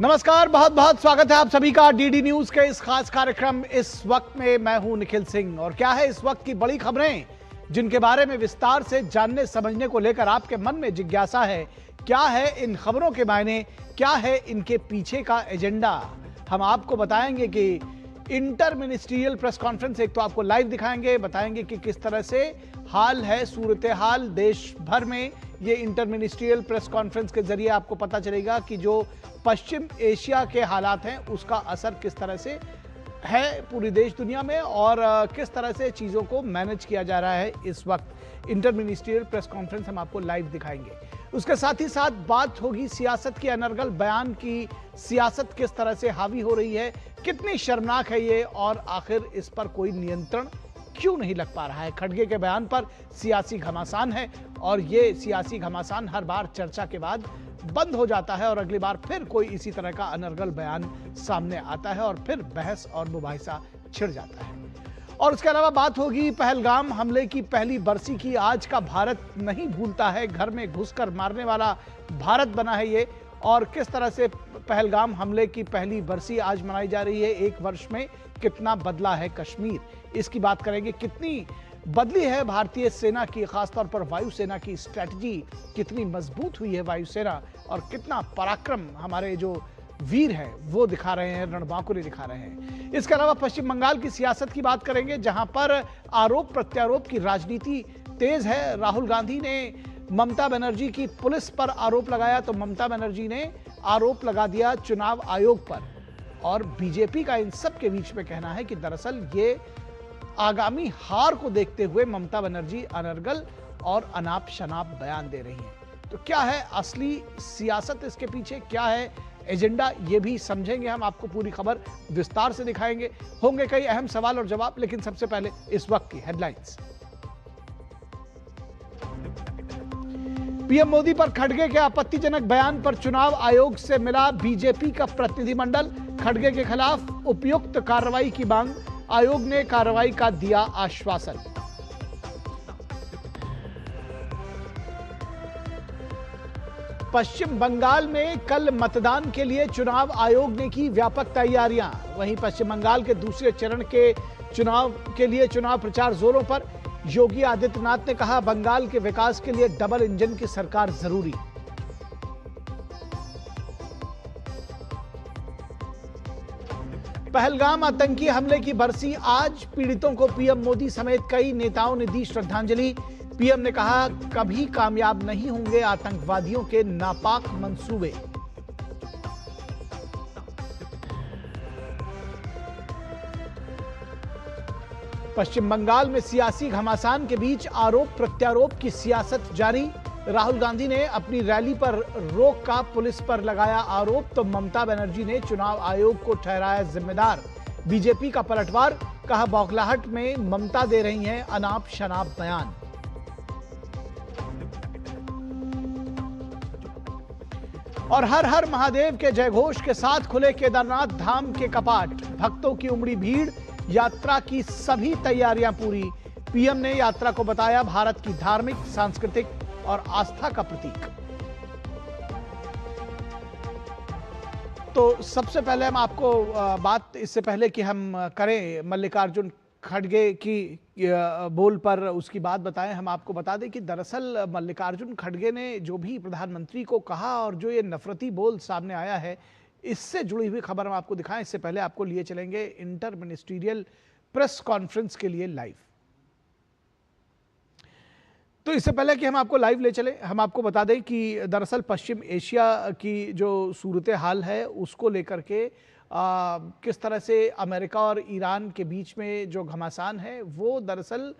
नमस्कार, बहुत बहुत स्वागत है आप सभी का डीडी न्यूज के इस खास कार्यक्रम इस वक्त में। मैं हूं निखिल सिंह और क्या है इस वक्त की बड़ी खबरें जिनके बारे में विस्तार से जानने समझने को लेकर आपके मन में जिज्ञासा है। क्या है इन खबरों के मायने, क्या है इनके पीछे का एजेंडा, हम आपको बताएंगे कि इंटर मिनिस्ट्रियल प्रेस कॉन्फ्रेंस एक तो आपको लाइव दिखाएंगे, बताएंगे कि किस तरह से हाल है, सूरत हाल देश भर में। ये इंटर मिनिस्ट्रियल प्रेस कॉन्फ्रेंस के जरिए आपको पता चलेगा कि जो पश्चिम एशिया के हालात हैं उसका असर किस तरह से है पूरी देश दुनिया में और किस तरह से चीज़ों को मैनेज किया जा रहा है इस वक्त। इंटर मिनिस्ट्रियल प्रेस कॉन्फ्रेंस हम आपको लाइव दिखाएंगे। उसके साथ ही साथ बात होगी सियासत की, अनर्गल बयान की, सियासत किस तरह से हावी हो रही है, कितनी शर्मनाक है ये और आखिर इस पर कोई नियंत्रण क्यों नहीं लग पा रहा है। खड़गे के बयान पर सियासी घमासान है और ये सियासी घमासान हर बार चर्चा के बाद बंद हो जाता है और अगली बार फिर कोई इसी तरह का अनर्गल बयान सामने आता है और फिर बहस और मुबाहिसा छिड़ जाता है। और उसके अलावा बात होगी पहलगाम हमले की पहली बरसी की। आज का भारत नहीं भूलता है, घर में घुसकर मारने वाला भारत बना है ये। और किस तरह से पहलगाम हमले की पहली बरसी आज मनाई जा रही है, एक वर्ष में कितना बदला है कश्मीर, इसकी बात करेंगे। कितनी बदली है भारतीय सेना की, खासतौर पर वायुसेना की स्ट्रैटेजी, कितनी मजबूत हुई है वायुसेना और कितना पराक्रम हमारे जो वीर हैं वो दिखा रहे हैं, रणबांकुरे दिखा रहे हैं। इसके अलावा पश्चिम बंगाल की सियासत की बात करेंगे जहां पर आरोप प्रत्यारोप की राजनीति तेज है। राहुल गांधी ने ममता बनर्जी की पुलिस पर आरोप लगाया तो ममता बनर्जी ने आरोप लगा दिया चुनाव आयोग पर। और बीजेपी का इन सब के बीच में कहना है कि दरअसल ये आगामी हार को देखते हुए ममता बनर्जी अनर्गल और अनाप शनाप बयान दे रही हैं। तो क्या है असली सियासत इसके पीछे, क्या है एजेंडा, ये भी समझेंगे हम, आपको पूरी खबर विस्तार से दिखाएंगे। होंगे कई अहम सवाल और जवाब, लेकिन सबसे पहले इस वक्त की हेडलाइंस। पीएम मोदी पर खड़गे के आपत्तिजनक बयान पर चुनाव आयोग से मिला बीजेपी का प्रतिनिधिमंडल। खड़गे के खिलाफ उपयुक्त कार्रवाई की मांग, आयोग ने कार्रवाई का दिया आश्वासन। पश्चिम बंगाल में कल मतदान के लिए चुनाव आयोग ने की व्यापक तैयारियां। वहीं पश्चिम बंगाल के दूसरे चरण के चुनाव के लिए चुनाव प्रचार जोरों पर। योगी आदित्यनाथ ने कहा बंगाल के विकास के लिए डबल इंजन की सरकार जरूरी। पहलगाम आतंकी हमले की बरसी आज, पीड़ितों को पीएम मोदी समेत कई नेताओं ने दी श्रद्धांजलि। पीएम ने कहा कभी कामयाब नहीं होंगे आतंकवादियों के नापाक मंसूबे। पश्चिम बंगाल में सियासी घमासान के बीच आरोप प्रत्यारोप की सियासत जारी। राहुल गांधी ने अपनी रैली पर रोक का पुलिस पर लगाया आरोप तो ममता बनर्जी ने चुनाव आयोग को ठहराया जिम्मेदार। बीजेपी का पलटवार, कहा बौखलाहट में ममता दे रही हैं अनाप शनाप बयान। और हर हर महादेव के जयघोष के साथ खुले केदारनाथ धाम के कपाट, भक्तों की उमड़ी भीड़, यात्रा की सभी तैयारियां पूरी। पीएम ने यात्रा को बताया भारत की धार्मिक, सांस्कृतिक और आस्था का प्रतीक। तो सबसे पहले हम आपको बात, इससे पहले कि हम करें मल्लिकार्जुन खड़गे की बोल पर उसकी बात बताएं, हम आपको बता दें कि दरअसल मल्लिकार्जुन खड़गे ने जो भी प्रधानमंत्री को कहा और जो ये नफरती बोल सामने आया है, इससे जुड़ी हुई खबर हम आपको दिखाएं। इससे पहले आपको लिए चलेंगे इंटर मिनिस्ट्रियल प्रेस कॉन्फ्रेंस के लिए लाइव। तो इससे पहले कि हम आपको लाइव ले चले, हम आपको बता दें कि दरअसल पश्चिम एशिया की जो सूरत हाल है उसको लेकर के किस तरह से अमेरिका और ईरान के बीच में जो घमासान है वो दरअसल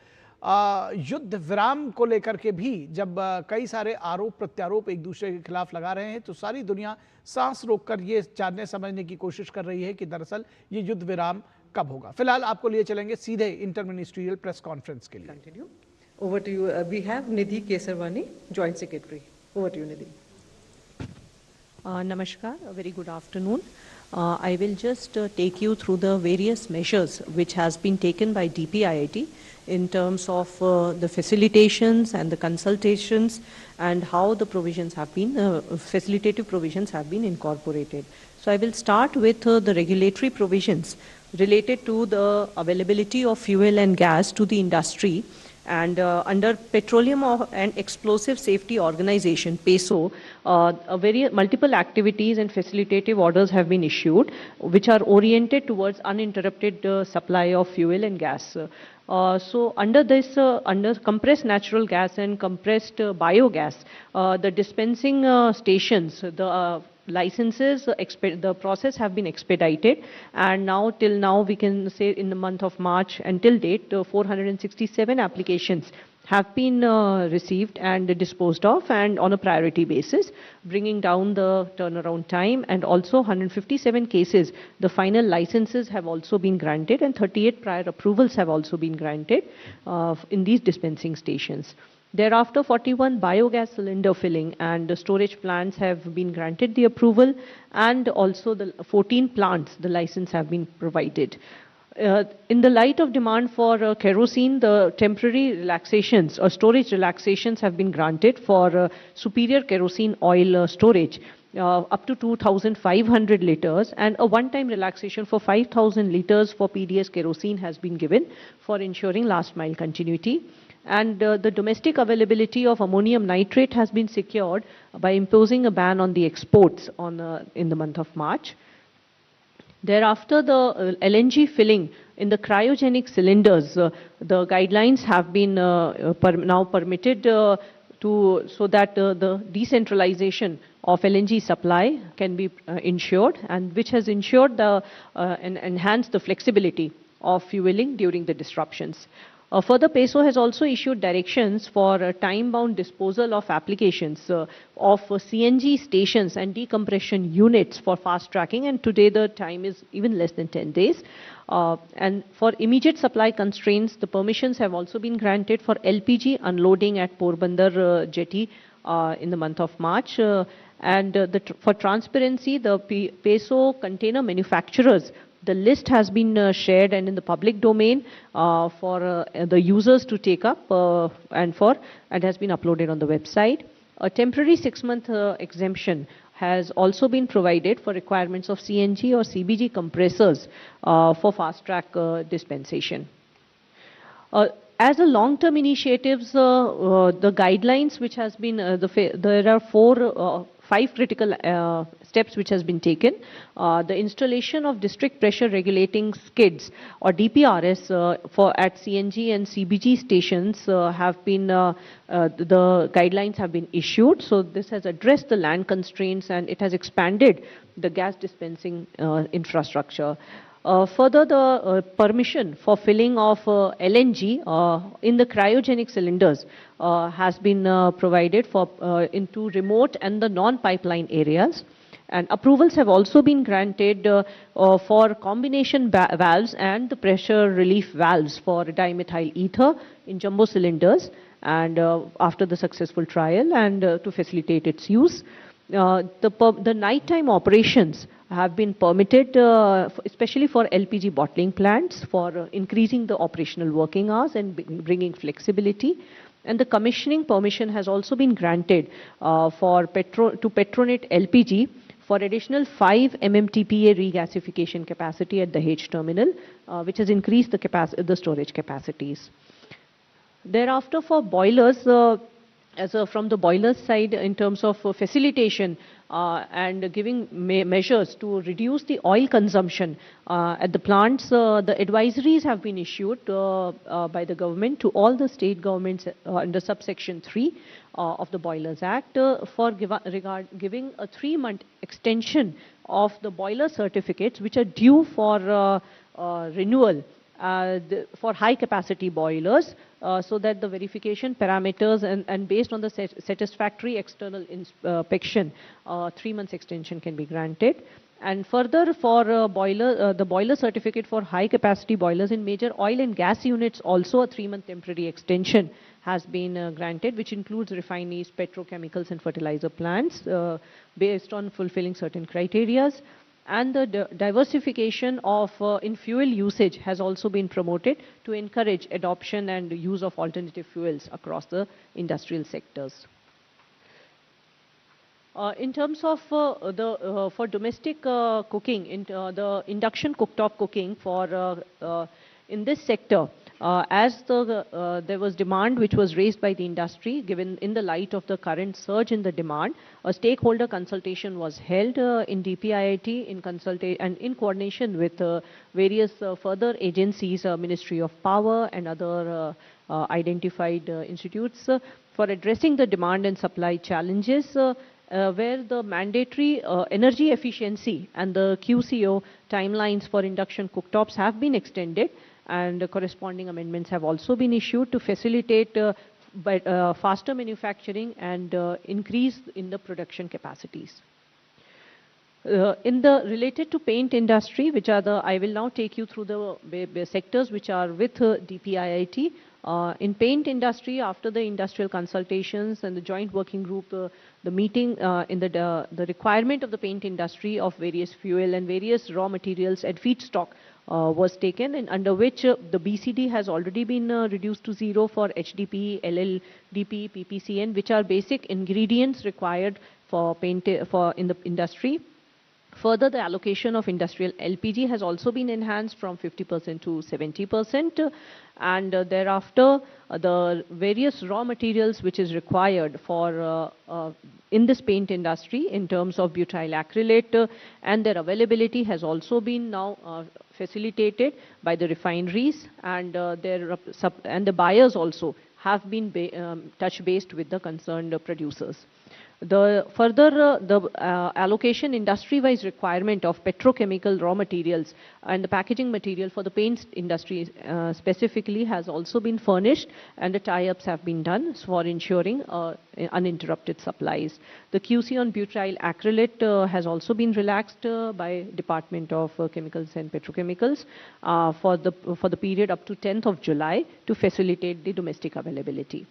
युद्ध विराम को लेकर के भी जब कई सारे आरोप प्रत्यारोप एक दूसरे के खिलाफ लगा रहे हैं तो सारी दुनिया सांस रोककर ये जानने समझने की कोशिश कर रही है कि दरअसल ये युद्ध विराम कब होगा। फिलहाल आपको लिए चलेंगे सीधे इंटर मिनिस्ट्रियल प्रेस कॉन्फ्रेंस के लिए। Over to you. We have Nidhi Kesarwani, Joint Secretary. Over to you, Nidhi. Namaskar, a very good afternoon. I will just take you through the various measures which has been taken by DPIIT in terms of the facilitations and the consultations and how the provisions have been, facilitative provisions have been incorporated. So I will start with the regulatory provisions related to the availability of fuel and gas to the industry. And under Petroleum and Explosive Safety Organization, PESO, multiple activities and facilitative orders have been issued, which are oriented towards uninterrupted supply of fuel and gas. So under this, under compressed natural gas and compressed biogas, the dispensing stations, the licenses, the process have been expedited, and now till now we can say in the month of March until date 467 applications have been received and disposed of, and on a priority basis, bringing down the turnaround time. And also 157 cases, the final licenses have also been granted, and 38 prior approvals have also been granted in these dispensing stations. Thereafter, 41 biogas cylinder filling and storage plants have been granted the approval, and also the 14 plants, the license have been provided. In the light of demand for kerosene, the temporary relaxations or storage relaxations have been granted for superior kerosene oil storage up to 2,500 liters, and a one-time relaxation for 5,000 liters for PDS kerosene has been given for ensuring last mile continuity. And the domestic availability of ammonium nitrate has been secured by imposing a ban on the exports in the month of March. Thereafter, the LNG filling in the cryogenic cylinders, the guidelines have been now permitted so that the decentralization of LNG supply can be ensured, and which has ensured and enhanced the flexibility of fueling during the disruptions. Further, PESO has also issued directions for time-bound disposal of applications of CNG stations and decompression units for fast tracking, and today the time is even less than 10 days. And for immediate supply constraints, the permissions have also been granted for LPG unloading at Porbandar jetty in the month of March. For transparency, the PESO container manufacturers, the list has been shared and in the public domain for the users to take up and has been uploaded on the website. A temporary 6-month exemption has also been provided for requirements of CNG or CBG compressors for fast track dispensation. As a long-term initiatives, the guidelines which has been, there are 5 critical steps which has been taken. The installation of district pressure regulating skids or DPRS at CNG and CBG stations have been, the guidelines have been issued. So this has addressed the land constraints, and it has expanded the gas dispensing infrastructure. Further, the permission for filling of LNG in the cryogenic cylinders has been provided for into remote and the non-pipeline areas. And approvals have also been granted for combination valves and the pressure relief valves for dimethyl ether in jumbo cylinders, and after the successful trial and to facilitate its use. The nighttime operations have been permitted, especially for LPG bottling plants, for increasing the operational working hours and bringing flexibility. And the commissioning permission has also been granted to Petronet LPG for additional 5 MMTPA regasification capacity at the Dahej terminal, which has increased the storage capacities. Thereafter, for boilers, from the boiler side, in terms of facilitation and giving measures to reduce the oil consumption at the plants, the advisories have been issued by the government to all the state governments under subsection 3 of the Boilers Act for giving a 3-month extension of the boiler certificates which are due for renewal for high capacity boilers, so that the verification parameters and based on the satisfactory external inspection, 3 months extension can be granted. And further, for the boiler certificate for high capacity boilers in major oil and gas units, also a 3-month temporary extension has been granted, which includes refineries, petrochemicals and fertilizer plants based on fulfilling certain criteria. and the diversification of in fuel usage has also been promoted to encourage adoption and use of alternative fuels across the industrial sectors. In terms of for domestic cooking, the induction cooktop cooking for in this sector, as there was demand which was raised by the industry, given in the light of the current surge in the demand, a stakeholder consultation was held in DPIIT in coordination with various further agencies, Ministry of Power and other identified institutes, for addressing the demand and supply challenges. Where the mandatory energy efficiency and the QCO timelines for induction cooktops have been extended, and corresponding amendments have also been issued to facilitate faster manufacturing and increase in the production capacities. Related to paint industry, which are I will now take you through the sectors which are with DPIIT. In paint industry, after the industrial consultations and the joint working group, the meeting in the requirement of the paint industry of various fuel and various raw materials and feedstock was taken, and under which the BCD has already been reduced to zero for HDPE, LLDPE, PPCN, which are basic ingredients required for paint in the industry. Further, the allocation of industrial LPG has also been enhanced from 50% to 70%, and thereafter the various raw materials which is required for in this paint industry in terms of butyl acrylate and their availability has also been now facilitated by the refineries, and the buyers also have been touch based with the concerned producers. The allocation industry-wise requirement of petrochemical raw materials and the packaging material for the paint industry specifically has also been furnished, and the tie-ups have been done for ensuring uninterrupted supplies. The QC on butyl acrylate has also been relaxed by Department of Chemicals and Petrochemicals for the period up to 10th of July to facilitate the domestic availability.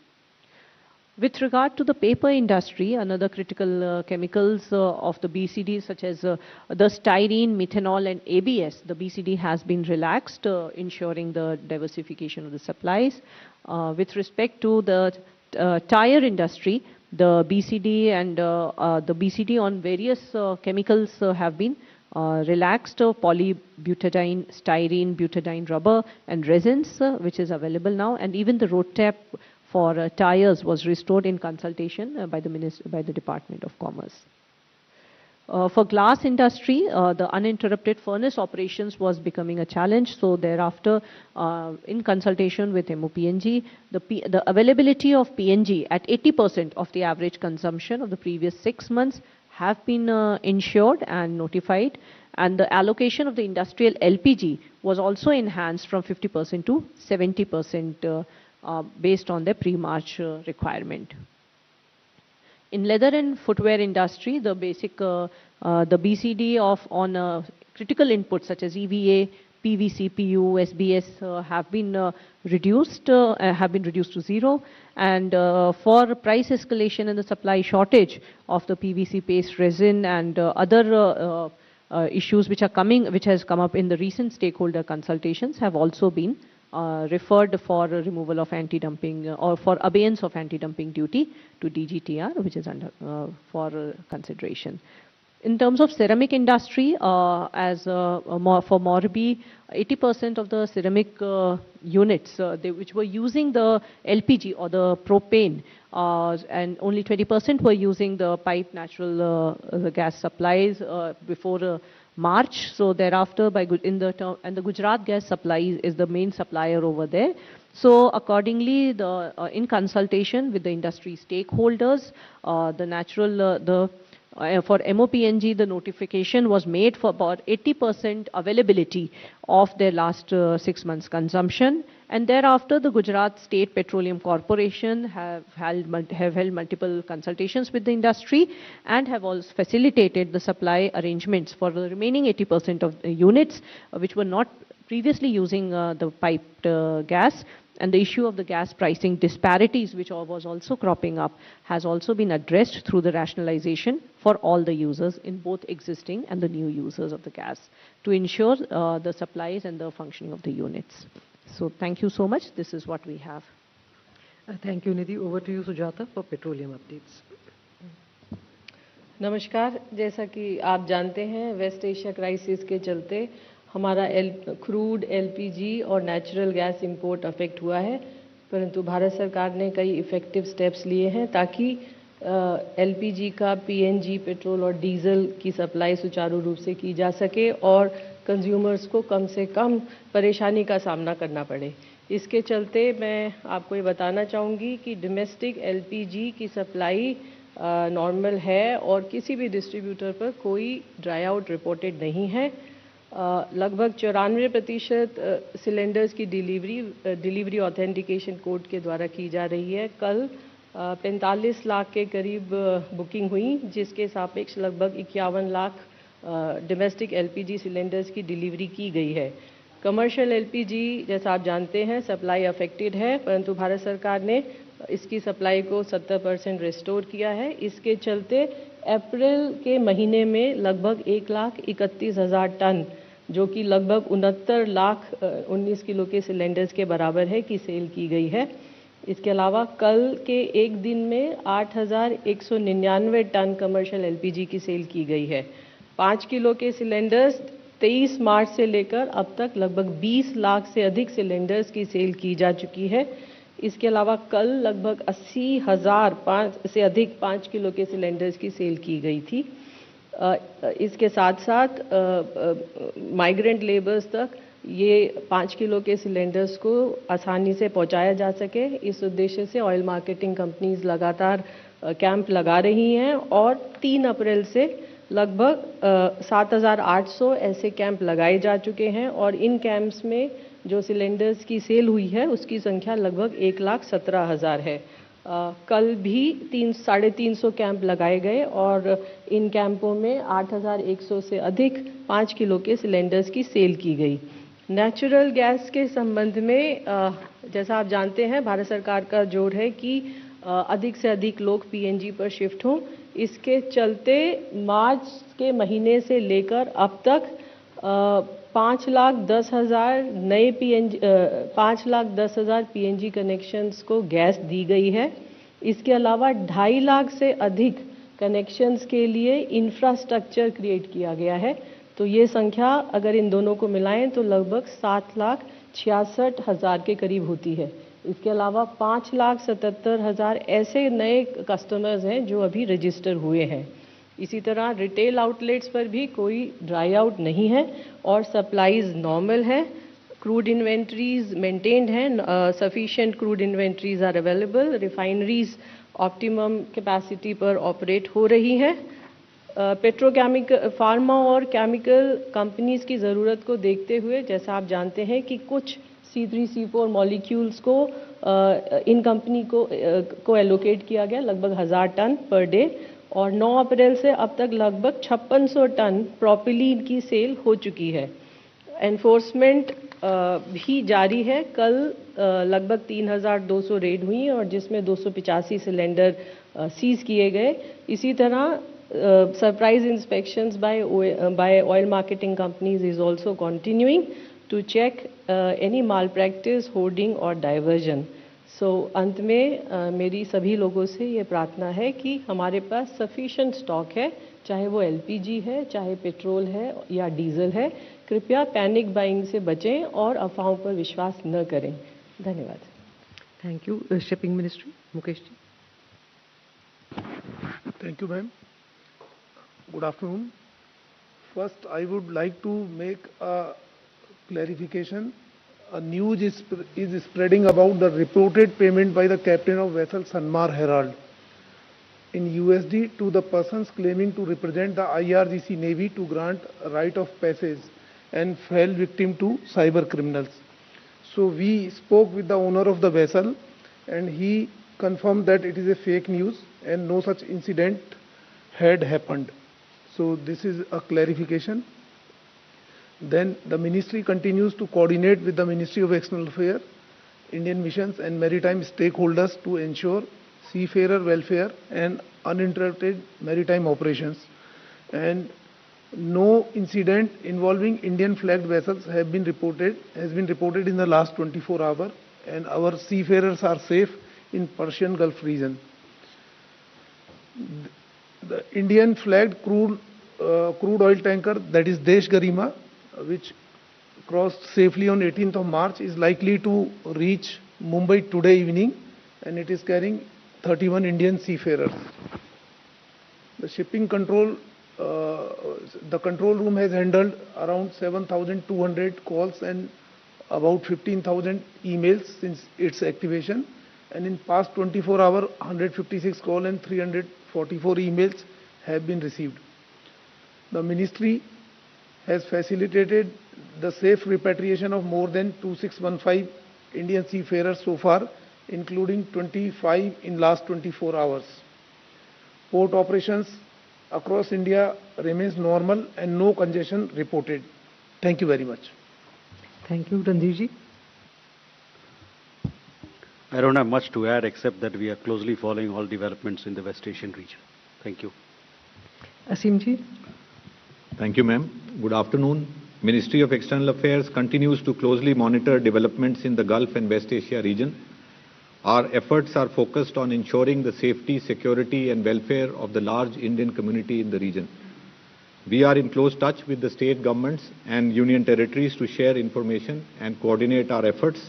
With regard to the paper industry, another critical chemicals of the BCD, such as the styrene, methanol and ABS, the BCD has been relaxed, ensuring the diversification of the supplies. With respect to the tire industry, the BCD and the BCD on various chemicals have been relaxed, polybutadiene, styrene, butadiene rubber and resins, which is available now, and even the road tap for tires was restored in consultation by the Department of Commerce. For glass industry, the uninterrupted furnace operations was becoming a challenge. So thereafter, in consultation with MOPNG, the availability of PNG at 80% of the average consumption of the previous 6 months have been ensured and notified, and the allocation of the industrial LPG was also enhanced from 50% to 70%. Based on the pre-March requirement. In leather and footwear industry, the basic the BCD on critical inputs such as EVA, PVC, PU, SBS have been reduced to zero, and for price escalation and the supply shortage of the PVC paste resin and other issues which has come up in the recent stakeholder consultations have also been referred for removal of anti-dumping or for abeyance of anti-dumping duty to DGTR, which is under for consideration. In terms of ceramic industry, for Morbi, 80% of the ceramic units which were using the LPG or the propane, and only 20% were using the piped natural gas supplies before March. So thereafter, the Gujarat Gas Supply is the main supplier over there. So accordingly, in consultation with the industry stakeholders, for MOPNG, the notification was made for about 80% availability of their last 6 months consumption, and thereafter the Gujarat State Petroleum Corporation have held multiple consultations with the industry and have also facilitated the supply arrangements for the remaining 80% of the units which were not previously using the piped gas, And the issue of the gas pricing disparities, which was also cropping up, has also been addressed through the rationalization for all the users in both existing and the new users of the gas to ensure the supplies and the functioning of the units. So thank you so much. This is what we have. Thank you, Nidhi. Over to you, Sujata, for petroleum updates. नमस्कार। जैसा कि आप जानते हैं, waste Asia crisis के चलते हमारा crude, LPG और नेचुरल गैस इंपोर्ट अफेक्ट हुआ है, परंतु भारत सरकार ने कई इफ़ेक्टिव स्टेप्स लिए हैं ताकि एलपीजी का पीएनजी, पेट्रोल और डीजल की सप्लाई सुचारू रूप से की जा सके और कंज्यूमर्स को कम से कम परेशानी का सामना करना पड़े। इसके चलते मैं आपको ये बताना चाहूँगी कि डोमेस्टिक एलपीजी की सप्लाई नॉर्मल है और किसी भी डिस्ट्रीब्यूटर पर कोई ड्राई आउट रिपोर्टेड नहीं है। लगभग 94% सिलेंडर्स की डिलीवरी ऑथेंटिकेशन कोड के द्वारा की जा रही है। कल 45 लाख के करीब बुकिंग हुई, जिसके सापेक्ष लगभग 51 लाख डोमेस्टिक एलपीजी सिलेंडर्स की डिलीवरी की गई है। कमर्शियल एलपीजी, जैसा आप जानते हैं, सप्लाई अफेक्टेड है, परंतु भारत सरकार ने इसकी सप्लाई को 70% रिस्टोर किया है। इसके चलते अप्रैल के महीने में लगभग 1,31,000 टन, जो कि लगभग 69 लाख 19 किलो के सिलेंडर्स के बराबर है, की सेल की गई है। इसके अलावा कल के एक दिन में 8,199 टन कमर्शियल एलपीजी की सेल की गई है। 5 किलो के सिलेंडर्स 23 मार्च से लेकर अब तक लगभग 20 लाख से अधिक सिलेंडर्स की सेल की जा चुकी है। इसके अलावा कल लगभग 80,000 से अधिक 5 किलो के सिलेंडर्स की सेल की गई थी। इसके साथ साथ माइग्रेंट लेबर्स तक ये 5 किलो के सिलेंडर्स को आसानी से पहुंचाया जा सके, इस उद्देश्य से ऑयल मार्केटिंग कंपनीज लगातार कैंप लगा रही हैं और 3 अप्रैल से लगभग 7,800 ऐसे कैंप लगाए जा चुके हैं और इन कैंप्स में जो सिलेंडर्स की सेल हुई है उसकी संख्या लगभग 1,17,000 है। कल भी 350 कैंप लगाए गए और इन कैंपों में 8,100 से अधिक 5 किलो के सिलेंडर्स की सेल की गई। नेचुरल गैस के संबंध में जैसा आप जानते हैं, भारत सरकार का जोर है कि अधिक से अधिक लोग पीएनजी पर शिफ्ट हों। इसके चलते मार्च के महीने से लेकर अब तक 5,10,000 नए 5,10,000 पीएनजी कनेक्शंस को गैस दी गई है। इसके अलावा 2.5 लाख से अधिक कनेक्शंस के लिए इंफ्रास्ट्रक्चर क्रिएट किया गया है। तो ये संख्या अगर इन दोनों को मिलाएं तो लगभग 7,66,000 के करीब होती है। इसके अलावा 5,77,000 ऐसे नए कस्टमर्स हैं जो अभी रजिस्टर हुए हैं। इसी तरह रिटेल आउटलेट्स पर भी कोई ड्राई आउट नहीं है और सप्लाईज नॉर्मल है। क्रूड इन्वेंट्रीज मेंटेन्ड हैं, sufficient crude inventories are available. Refineries optimum capacity पर ऑपरेट हो रही हैं। पेट्रोकेमिकल, फार्मा और केमिकल कंपनीज की ज़रूरत को देखते हुए जैसा आप जानते हैं कि कुछ C3, C4 मॉलिक्यूल्स को इन कंपनी को एलोकेट किया गया, लगभग 1,000 टन पर डे, और 9 अप्रैल से अब तक लगभग 5600 टन प्रोपिलीन की सेल हो चुकी है। एनफोर्समेंट भी जारी है। कल लगभग 3,200 रेड हुई और जिसमें 285 सिलेंडर सीज किए गए। इसी तरह surprise inspections by oil marketing companies is also continuing to check any malpractice, hoarding or diversion. So अंत में मेरी सभी लोगों से ये प्रार्थना है कि हमारे पास सफिशिएंट स्टॉक है, चाहे वो एलपीजी है, चाहे पेट्रोल है या डीजल है। कृपया पैनिक बाइंग से बचें और अफवाहों पर विश्वास न करें। धन्यवाद। Thank you. Shipping ministry, Mukesh ji. Thank you, ma'am. Good afternoon. First, I would like to make a clarification. A news is spreading about the reported payment by the captain of vessel Sanmar Herald in USD to the persons claiming to represent the IRGC Navy to grant right of passage and fell victim to cyber criminals. So we spoke with the owner of the vessel and he confirmed that it is a fake news and no such incident had happened. So this is a clarification. Then the ministry continues to coordinate with the Ministry of External Affairs Indian missions and maritime stakeholders to ensure seafarer welfare and uninterrupted maritime operations. And no incident involving Indian flagged vessels has been reported in the last 24 hours, and our seafarers are safe in Persian Gulf region. The Indian flagged crude oil tanker, that is Desh Garima, which crossed safely on 18th of March, is likely to reach Mumbai today evening, and it is carrying 31 Indian seafarers. The shipping control, the control room has handled around 7,200 calls and about 15,000 emails since its activation, and in past 24 hours, 156 calls and 344 emails have been received. The ministry has facilitated the safe repatriation of more than 2615 Indian seafarers so far, including 25 in last 24 hours. Port operations across India remains normal and no congestion reported. Thank you very much. Thank you, Ranjit ji. I don't have much to add except that we are closely following all developments in the West Asian region. Thank you. Asim ji. Thank you, ma'am. Good afternoon. Ministry of External Affairs continues to closely monitor developments in the Gulf and West Asia region. Our efforts are focused on ensuring the safety, security and welfare of the large Indian community in the region. We are in close touch with the state governments and union territories to share information and coordinate our efforts.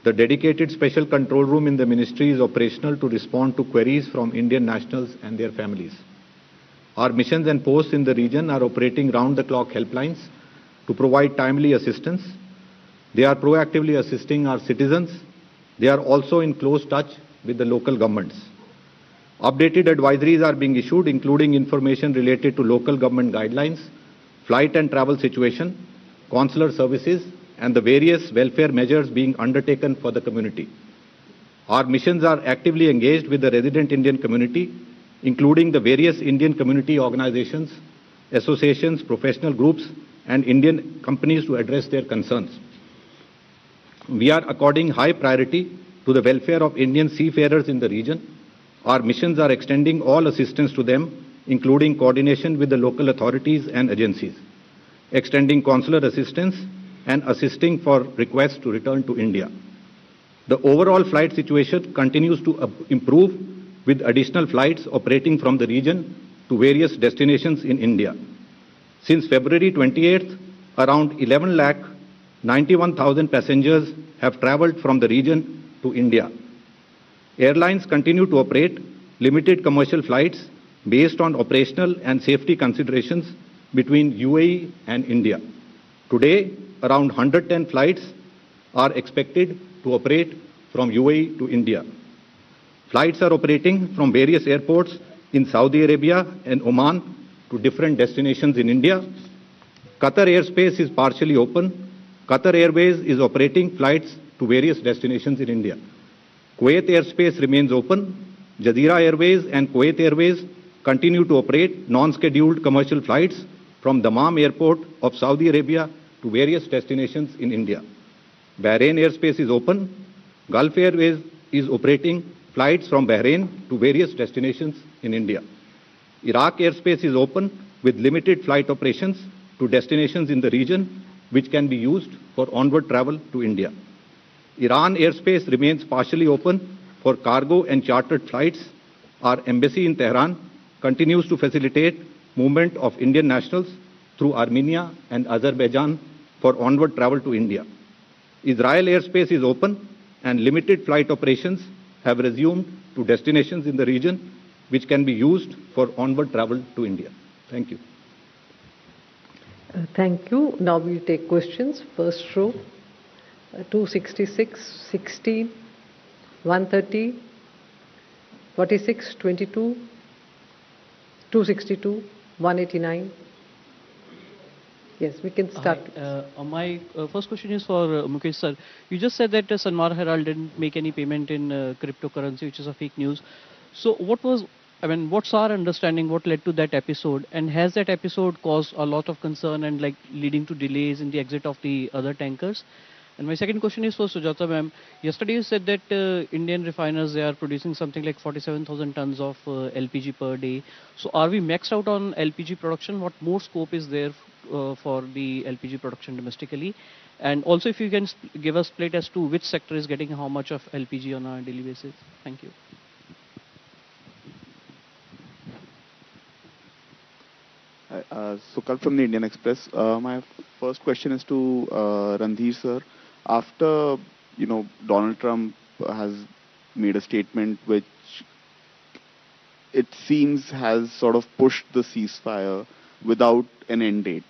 The dedicated special control room in the ministry is operational to respond to queries from Indian nationals and their families. Our missions and posts in the region are operating round-the-clock helplines to provide timely assistance. They are proactively assisting our citizens. They are also in close touch with the local governments. Updated advisories are being issued, including information related to local government guidelines, flight and travel situation, consular services, and the various welfare measures being undertaken for the community. Our missions are actively engaged with the resident Indian community, including the various Indian community organizations, associations, professional groups, and Indian companies to address their concerns. We are according high priority to the welfare of Indian seafarers in the region. Our missions are extending all assistance to them, including coordination with the local authorities and agencies, extending consular assistance and assisting for requests to return to India. The overall flight situation continues to improve with additional flights operating from the region to various destinations in India. Since February 28th, around 11,91,000 passengers have travelled from the region to India. Airlines continue to operate limited commercial flights based on operational and safety considerations between UAE and India. Today, around 110 flights are expected to operate from UAE to India. Flights are operating from various airports in Saudi Arabia and Oman to different destinations in India. Qatar airspace is partially open. Qatar Airways is operating flights to various destinations in India. Kuwait airspace remains open. Jazeera Airways and Kuwait Airways continue to operate non-scheduled commercial flights from Dammam Airport of Saudi Arabia to various destinations in India. Bahrain airspace is open. Gulf Airways is operating flights from Bahrain to various destinations in India. Iraq airspace is open with limited flight operations to destinations in the region which can be used for onward travel to India. Iran airspace remains partially open for cargo and chartered flights. Our embassy in Tehran continues to facilitate movement of Indian nationals through Armenia and Azerbaijan for onward travel to India. Israel airspace is open and limited flight operations have resumed to destinations in the region which can be used for onward travel to India. Thank you. Thank you. Now we take questions. First row, 266, 16, 130, 46, 22, 262, 189. Yes, we can start. My first question is for Mukesh sir. You just said that Sanmar Herald didn't make any payment in cryptocurrency, which is a fake news. So what's our understanding, what led to that episode? And has that episode caused a lot of concern and like leading to delays in the exit of the other tankers? And my second question is for Sujata ma'am. Yesterday you said that Indian refiners, they are producing something like 47,000 tons of LPG per day. So are we maxed out on LPG production? What more scope is there for the LPG production domestically? And also if you can give us split as to which sector is getting how much of LPG on a daily basis. Thank you. Sukal from the Indian Express. My first question is to Randhir sir. After, Donald Trump has made a statement which it seems has sort of pushed the ceasefire without an end date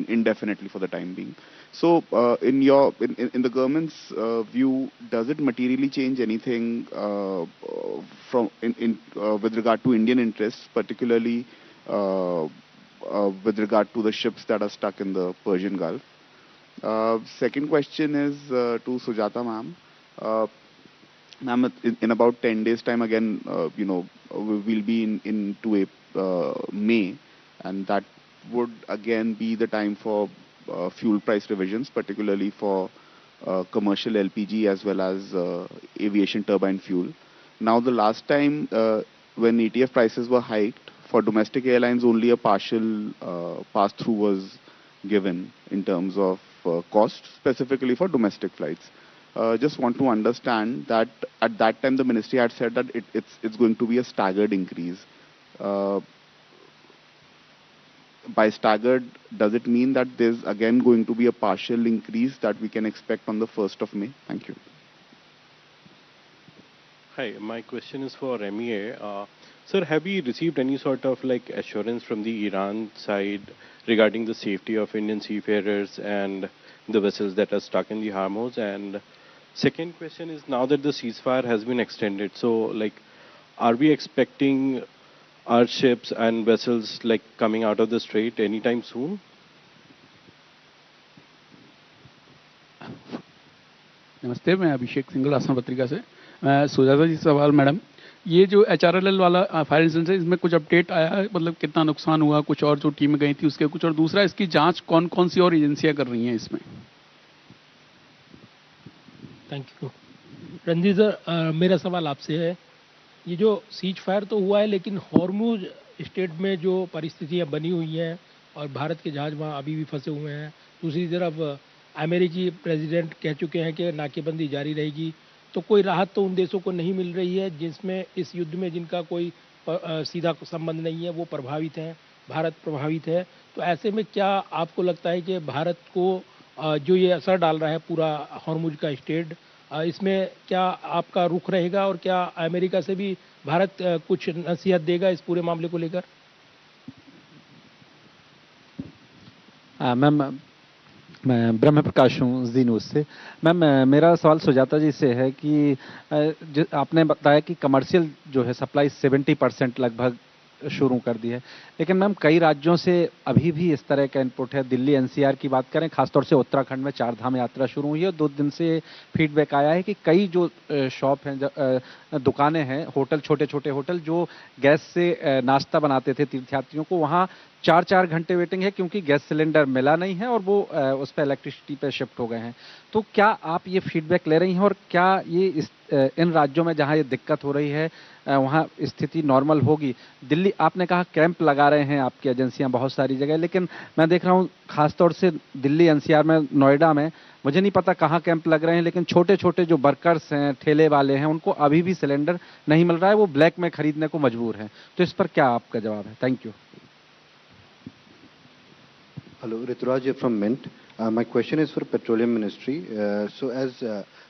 indefinitely for the time being. So, in the government's view, does it materially change anything with regard to Indian interests, particularly with regard to the ships that are stuck in the Persian Gulf? Second question is to Sujata ma'am. Ma'am, in about 10 days time again, we'll be into May, and that would again be the time for fuel price revisions, particularly for commercial LPG as well as aviation turbine fuel. Now, the last time when ATF prices were hiked, for domestic airlines only a partial pass-through was given in terms of cost, specifically for domestic flights. Just want to understand that at that time the ministry had said that it's going to be a staggered increase. By staggered, does it mean that there's again going to be a partial increase that we can expect on the 1st of May? Thank you. Hi, my question is for MEA. Sir, have we received any sort of assurance from the Iran side regarding the safety of Indian seafarers and the vessels that are stuck in the Hormuz? And second question is, now that the ceasefire has been extended, so are we expecting our ships and vessels coming out of the strait anytime soon? नमस्ते, मैं अभिषेक single आसना पत्रिका से। सुजाता जी सवाल madam, ये जो HRLL वाला fire incident है, इसमें कुछ अपडेट आया है, मतलब कितना नुकसान हुआ, कुछ और जो टीमें गई थी उसके कुछ, और दूसरा इसकी जांच कौन कौन सी और एजेंसियां कर रही हैं इसमें? Thank you. रणधीर सर, मेरा सवाल आपसे है, ये जो सीज फायर तो हुआ है, लेकिन हॉर्मुज स्टेट में जो परिस्थितियां बनी हुई हैं और भारत के जहाज वहाँ अभी भी फंसे हुए हैं, दूसरी तरफ अमेरिकी प्रेसिडेंट कह चुके हैं कि नाकेबंदी जारी रहेगी, तो कोई राहत तो उन देशों को नहीं मिल रही है जिसमें इस युद्ध में जिनका कोई सीधा संबंध नहीं है, वो प्रभावित हैं, भारत प्रभावित है। तो ऐसे में क्या आपको लगता है कि भारत को जो ये असर डाल रहा है पूरा हॉर्मुज का स्टेट, इसमें क्या आपका रुख रहेगा और क्या अमेरिका से भी भारत कुछ नसीहत देगा इस पूरे मामले को लेकर? मैम, मैं ब्रह्म प्रकाश हूँ जी न्यूज़ से। मैम, मेरा सवाल सुजाता जी से है कि आपने बताया कि कमर्शियल जो है सप्लाई 70% लगभग शुरू कर दी है, लेकिन मैम कई राज्यों से अभी भी इस तरह का इनपुट है। दिल्ली NCR की बात करें, खासतौर से उत्तराखंड में 4 धाम यात्रा शुरू हुई है, 2 दिन से फीडबैक आया है कि कई जो शॉप हैं, दुकानें हैं, होटल, छोटे छोटे होटल जो गैस से नाश्ता बनाते थे तीर्थयात्रियों को, वहाँ 4-4 घंटे वेटिंग है क्योंकि गैस सिलेंडर मिला नहीं है और वो उस पर इलेक्ट्रिसिटी पे शिफ्ट हो गए हैं। तो क्या आप ये फीडबैक ले रही हैं और क्या ये इन राज्यों में जहां ये दिक्कत हो रही है वहां स्थिति नॉर्मल होगी? दिल्ली, आपने कहा कैंप लगा रहे हैं आपकी एजेंसियां बहुत सारी जगह, लेकिन मैं देख रहा हूं खासतौर से दिल्ली NCR में, नोएडा में, मुझे नहीं पता कहाँ कैंप लग रहे हैं, लेकिन छोटे छोटे जो वर्कर्स हैं, ठेले वाले हैं, उनको अभी भी सिलेंडर नहीं मिल रहा है, वो ब्लैक में खरीदने को मजबूर हैं। तो इस पर क्या आपका जवाब है? Thank you. Hello, Rituraj here from Mint. My question is for Petroleum Ministry. So as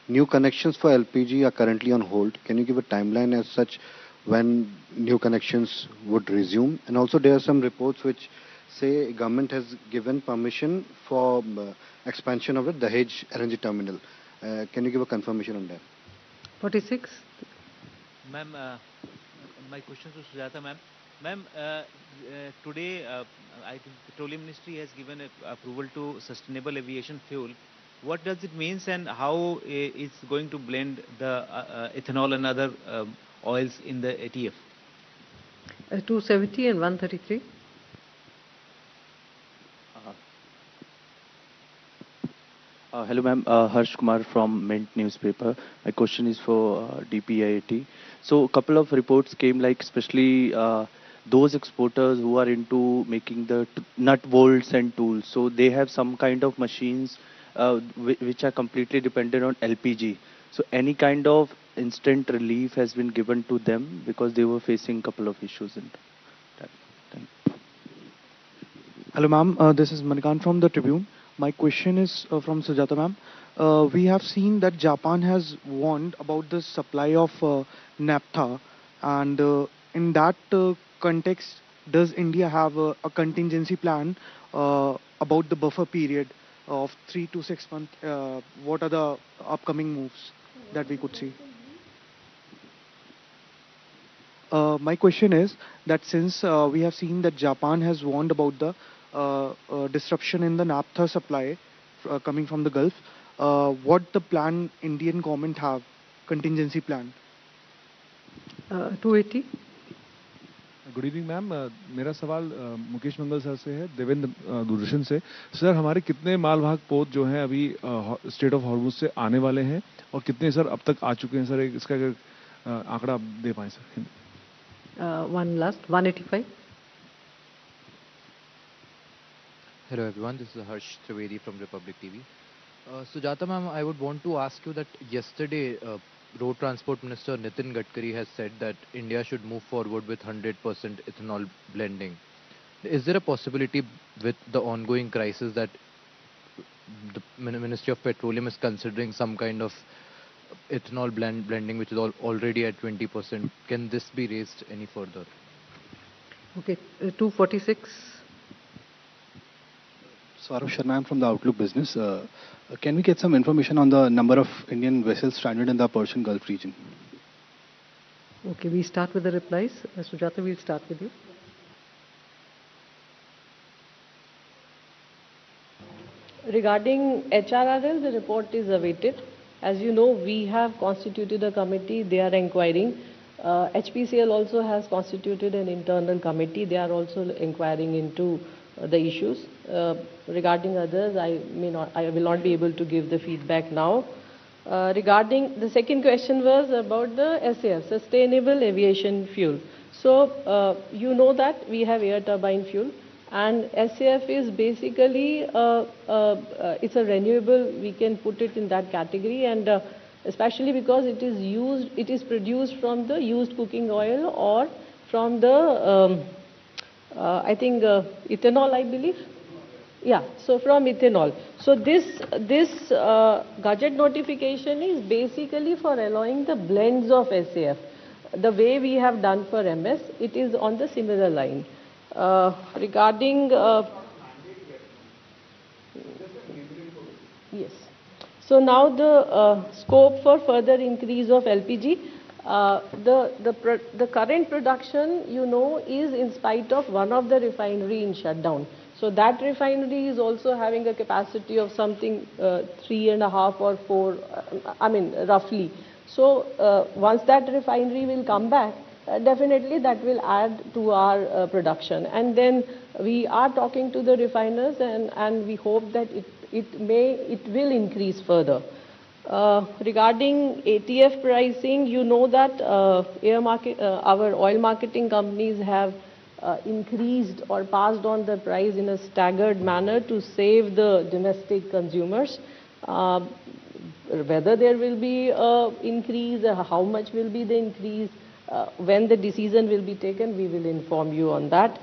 new connections for LPG are currently on hold, can you give a timeline as such when new connections would resume? And also there are some reports which say government has given permission for expansion of the Dahej LNG terminal. Can you give a confirmation on that? 46. Ma'am, my question to Sujata ma'am. Ma'am, today I think Petroleum Ministry has given approval to sustainable aviation fuel. What does it mean and how it's going to blend the ethanol and other oils in the ATF? 270 and 133. Hello, ma'am. Harsh Kumar from Mint newspaper. My question is for DPIIT. So, a couple of reports came, like especially those exporters who are into making the nut bolts and tools. So, they have some kind of machines which are completely dependent on LPG. So, any kind of instant relief has been given to them because they were facing a couple of issues in that. Thank you. Hello, ma'am. This is Manikant from the Tribune. My question is from Sujata, ma'am. We have seen that Japan has warned about the supply of naphtha, and in that context, does India have a contingency plan about the buffer period of 3 to 6 months? What are the upcoming moves that we could see? My question is that since we have seen that Japan has warned about the disruption in the naphtha supply coming from the Gulf, what the plan Indian government have, contingency plan? 280. Good evening ma'am, मेरा सवाल मुकेश मंगल sir से है, देवेंद्र दूरदर्शन से। Sir, हमारे कितने मालवाहक पोत जो हैं अभी स्टेट ऑफ हॉर्मुज से आने वाले हैं और कितने सर अब तक आ चुके हैं? सर, इसका आंकड़ा आप दे पाएं sir. One last, 185. Hello everyone, this is Harsh Trivedi from Republic TV. Sujata ma'am, I would want to ask you that yesterday Road Transport Minister Nitin Gadkari has said that India should move forward with 100% ethanol blending. Is there a possibility with the ongoing crisis that the Ministry of Petroleum is considering some kind of ethanol blending which is already at 20%? Can this be raised any further? Okay, 246. Saurabh Sharma, I'm from the Outlook Business. Can we get some information on the number of Indian vessels stranded in the Persian Gulf region? Okay, we start with the replies. Sujata, we'll start with you. Regarding HRRL, the report is awaited. As you know, we have constituted a committee. They are inquiring. HPCL also has constituted an internal committee. They are also inquiring into the issues. Regarding others, I will not be able to give the feedback now. Regarding the second question was about the SAF, Sustainable Aviation Fuel. So you know that we have air turbine fuel, and SAF is basically it's a renewable. We can put it in that category, and especially because it is produced from the used cooking oil or from the I think ethanol, I believe. Yeah, so from ethanol. So this gadget notification is basically for allowing the blends of SAF. The way we have done for MS, it is on the similar line. Regarding yes. So now the scope for further increase of LPG. The current production, you know, is in spite of one of the refinery in shutdown. So that refinery is also having a capacity of something 3.5 or 4, I mean roughly. So once that refinery will come back, definitely that will add to our production. And then we are talking to the refiners, and we hope that it will increase further. Regarding ATF pricing, you know that our oil marketing companies have increased or passed on the price in a staggered manner to save the domestic consumers. Whether there will be an increase, how much will be the increase, when the decision will be taken, we will inform you on that.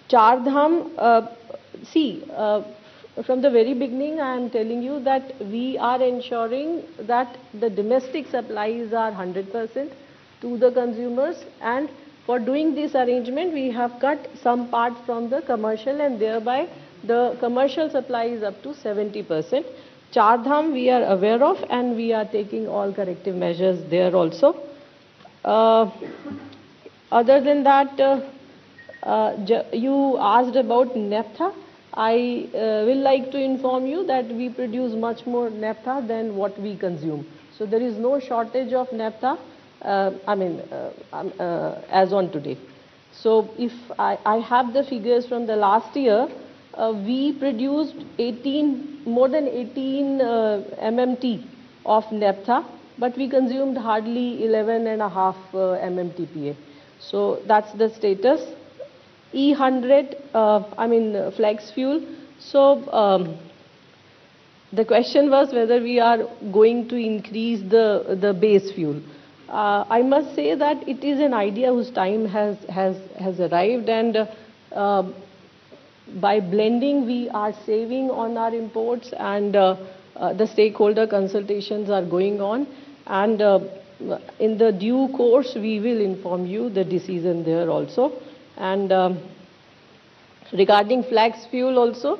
Char Dham, see, from the very beginning, I am telling you that we are ensuring that the domestic supplies are 100% to the consumers, and for doing this arrangement, we have cut some part from the commercial, and thereby the commercial supply is up to 70%. Char Dham we are aware of, and we are taking all corrective measures there also. Other than that, you asked about naphtha. I will like to inform you that we produce much more naphtha than what we consume. So there is no shortage of naphtha, as on today. So if I have the figures from the last year, we produced more than 18 MMT of naphtha, but we consumed hardly 11.5 MMTPA. So that's the status. E100, flex fuel. So the question was whether we are going to increase the base fuel. I must say that it is an idea whose time has arrived, and by blending we are saving on our imports, and the stakeholder consultations are going on, and in the due course we will inform you the decision there also. And regarding flex fuel also,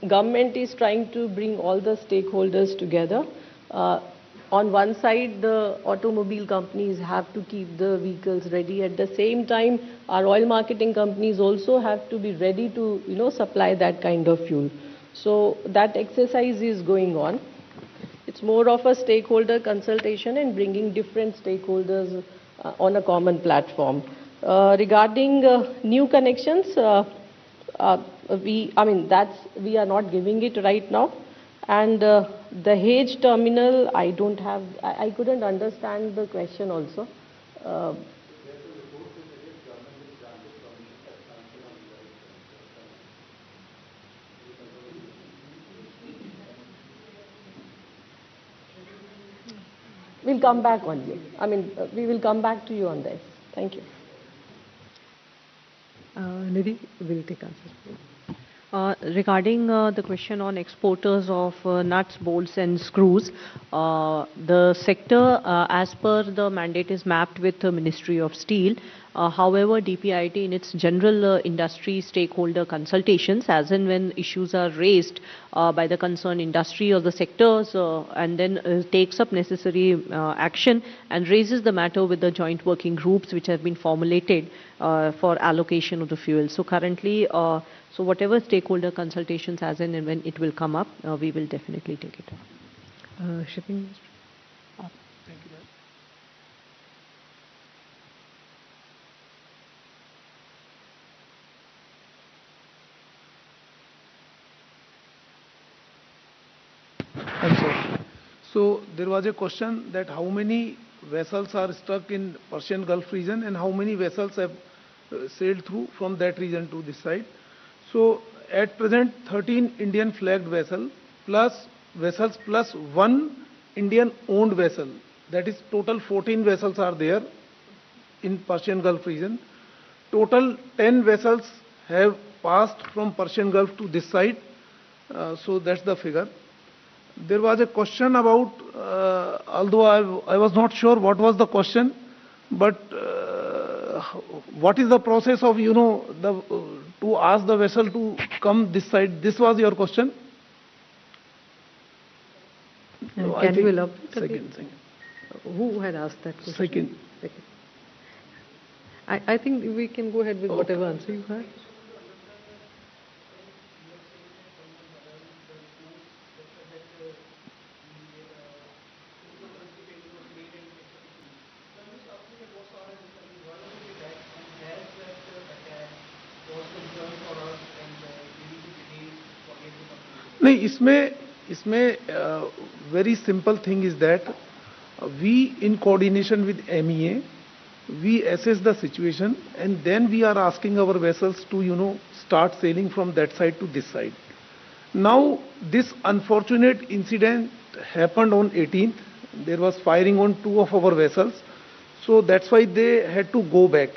government is trying to bring all the stakeholders together. On one side, the automobile companies have to keep the vehicles ready. At the same time, our oil marketing companies also have to be ready to, supply that kind of fuel. So that exercise is going on. It's more of a stakeholder consultation and bringing different stakeholders on a common platform. Regarding new connections, we are not giving it right now. And the Dahej terminal, I couldn't understand the question also. We'll come back on you. We will come back to you on this. Thank you. Nidhi, will take answer. Regarding the question on exporters of nuts, bolts and screws, the sector as per the mandate is mapped with the Ministry of Steel. However, DPIIT in its general industry stakeholder consultations, as and when issues are raised by the concerned industry or the sectors, and then takes up necessary action and raises the matter with the joint working groups which have been formulated for allocation of the fuel. So currently, so whatever stakeholder consultations as and when it will come up, we will definitely take it up. Shipping Ministry. Thank you, ma'am. I'm sorry. So there was a question that how many vessels are stuck in Persian Gulf region and how many vessels have sailed through from that region to this side. So at present 13 Indian flagged vessels plus one Indian owned vessel, that is total 14 vessels are there in Persian Gulf region. Total 10 vessels have passed from Persian Gulf to this side, so that's the figure. There was a question about, although I was not sure what was the question, but what is the process of, to ask the vessel to come this side? This was your question? Can you elaborate? Second. Who had asked that question? Second. I think we can go ahead with whatever answer you have. नहीं, इसमें very simple thing is that we in coordination with MEA, we assess the situation and then we are asking our vessels to start sailing from that side to this side. Now this unfortunate incident happened on 18th. There was firing on 2 of our vessels, so that's why they had to go back.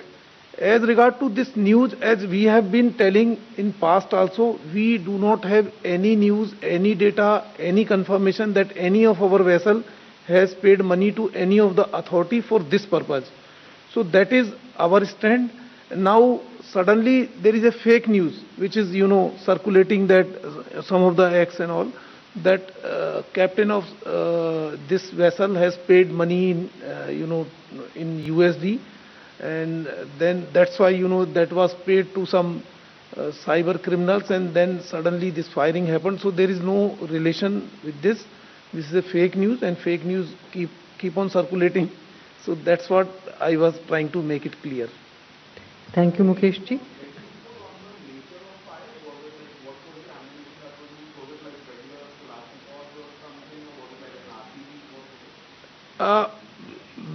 As regard to this news, as we have been telling in past also, we do not have any news, any data, any confirmation that any of our vessel has paid money to any of the authority for this purpose. So that is our stand. Now suddenly there is a fake news which is circulating that some of the acts and all, that captain of this vessel has paid money in in USD, and then that's why that was paid to some cyber criminals, and then suddenly this firing happened. So there is no relation with this. This is a fake news, and fake news keep on circulating. So that's what I was trying to make it clear. Thank you, Mukesh ji.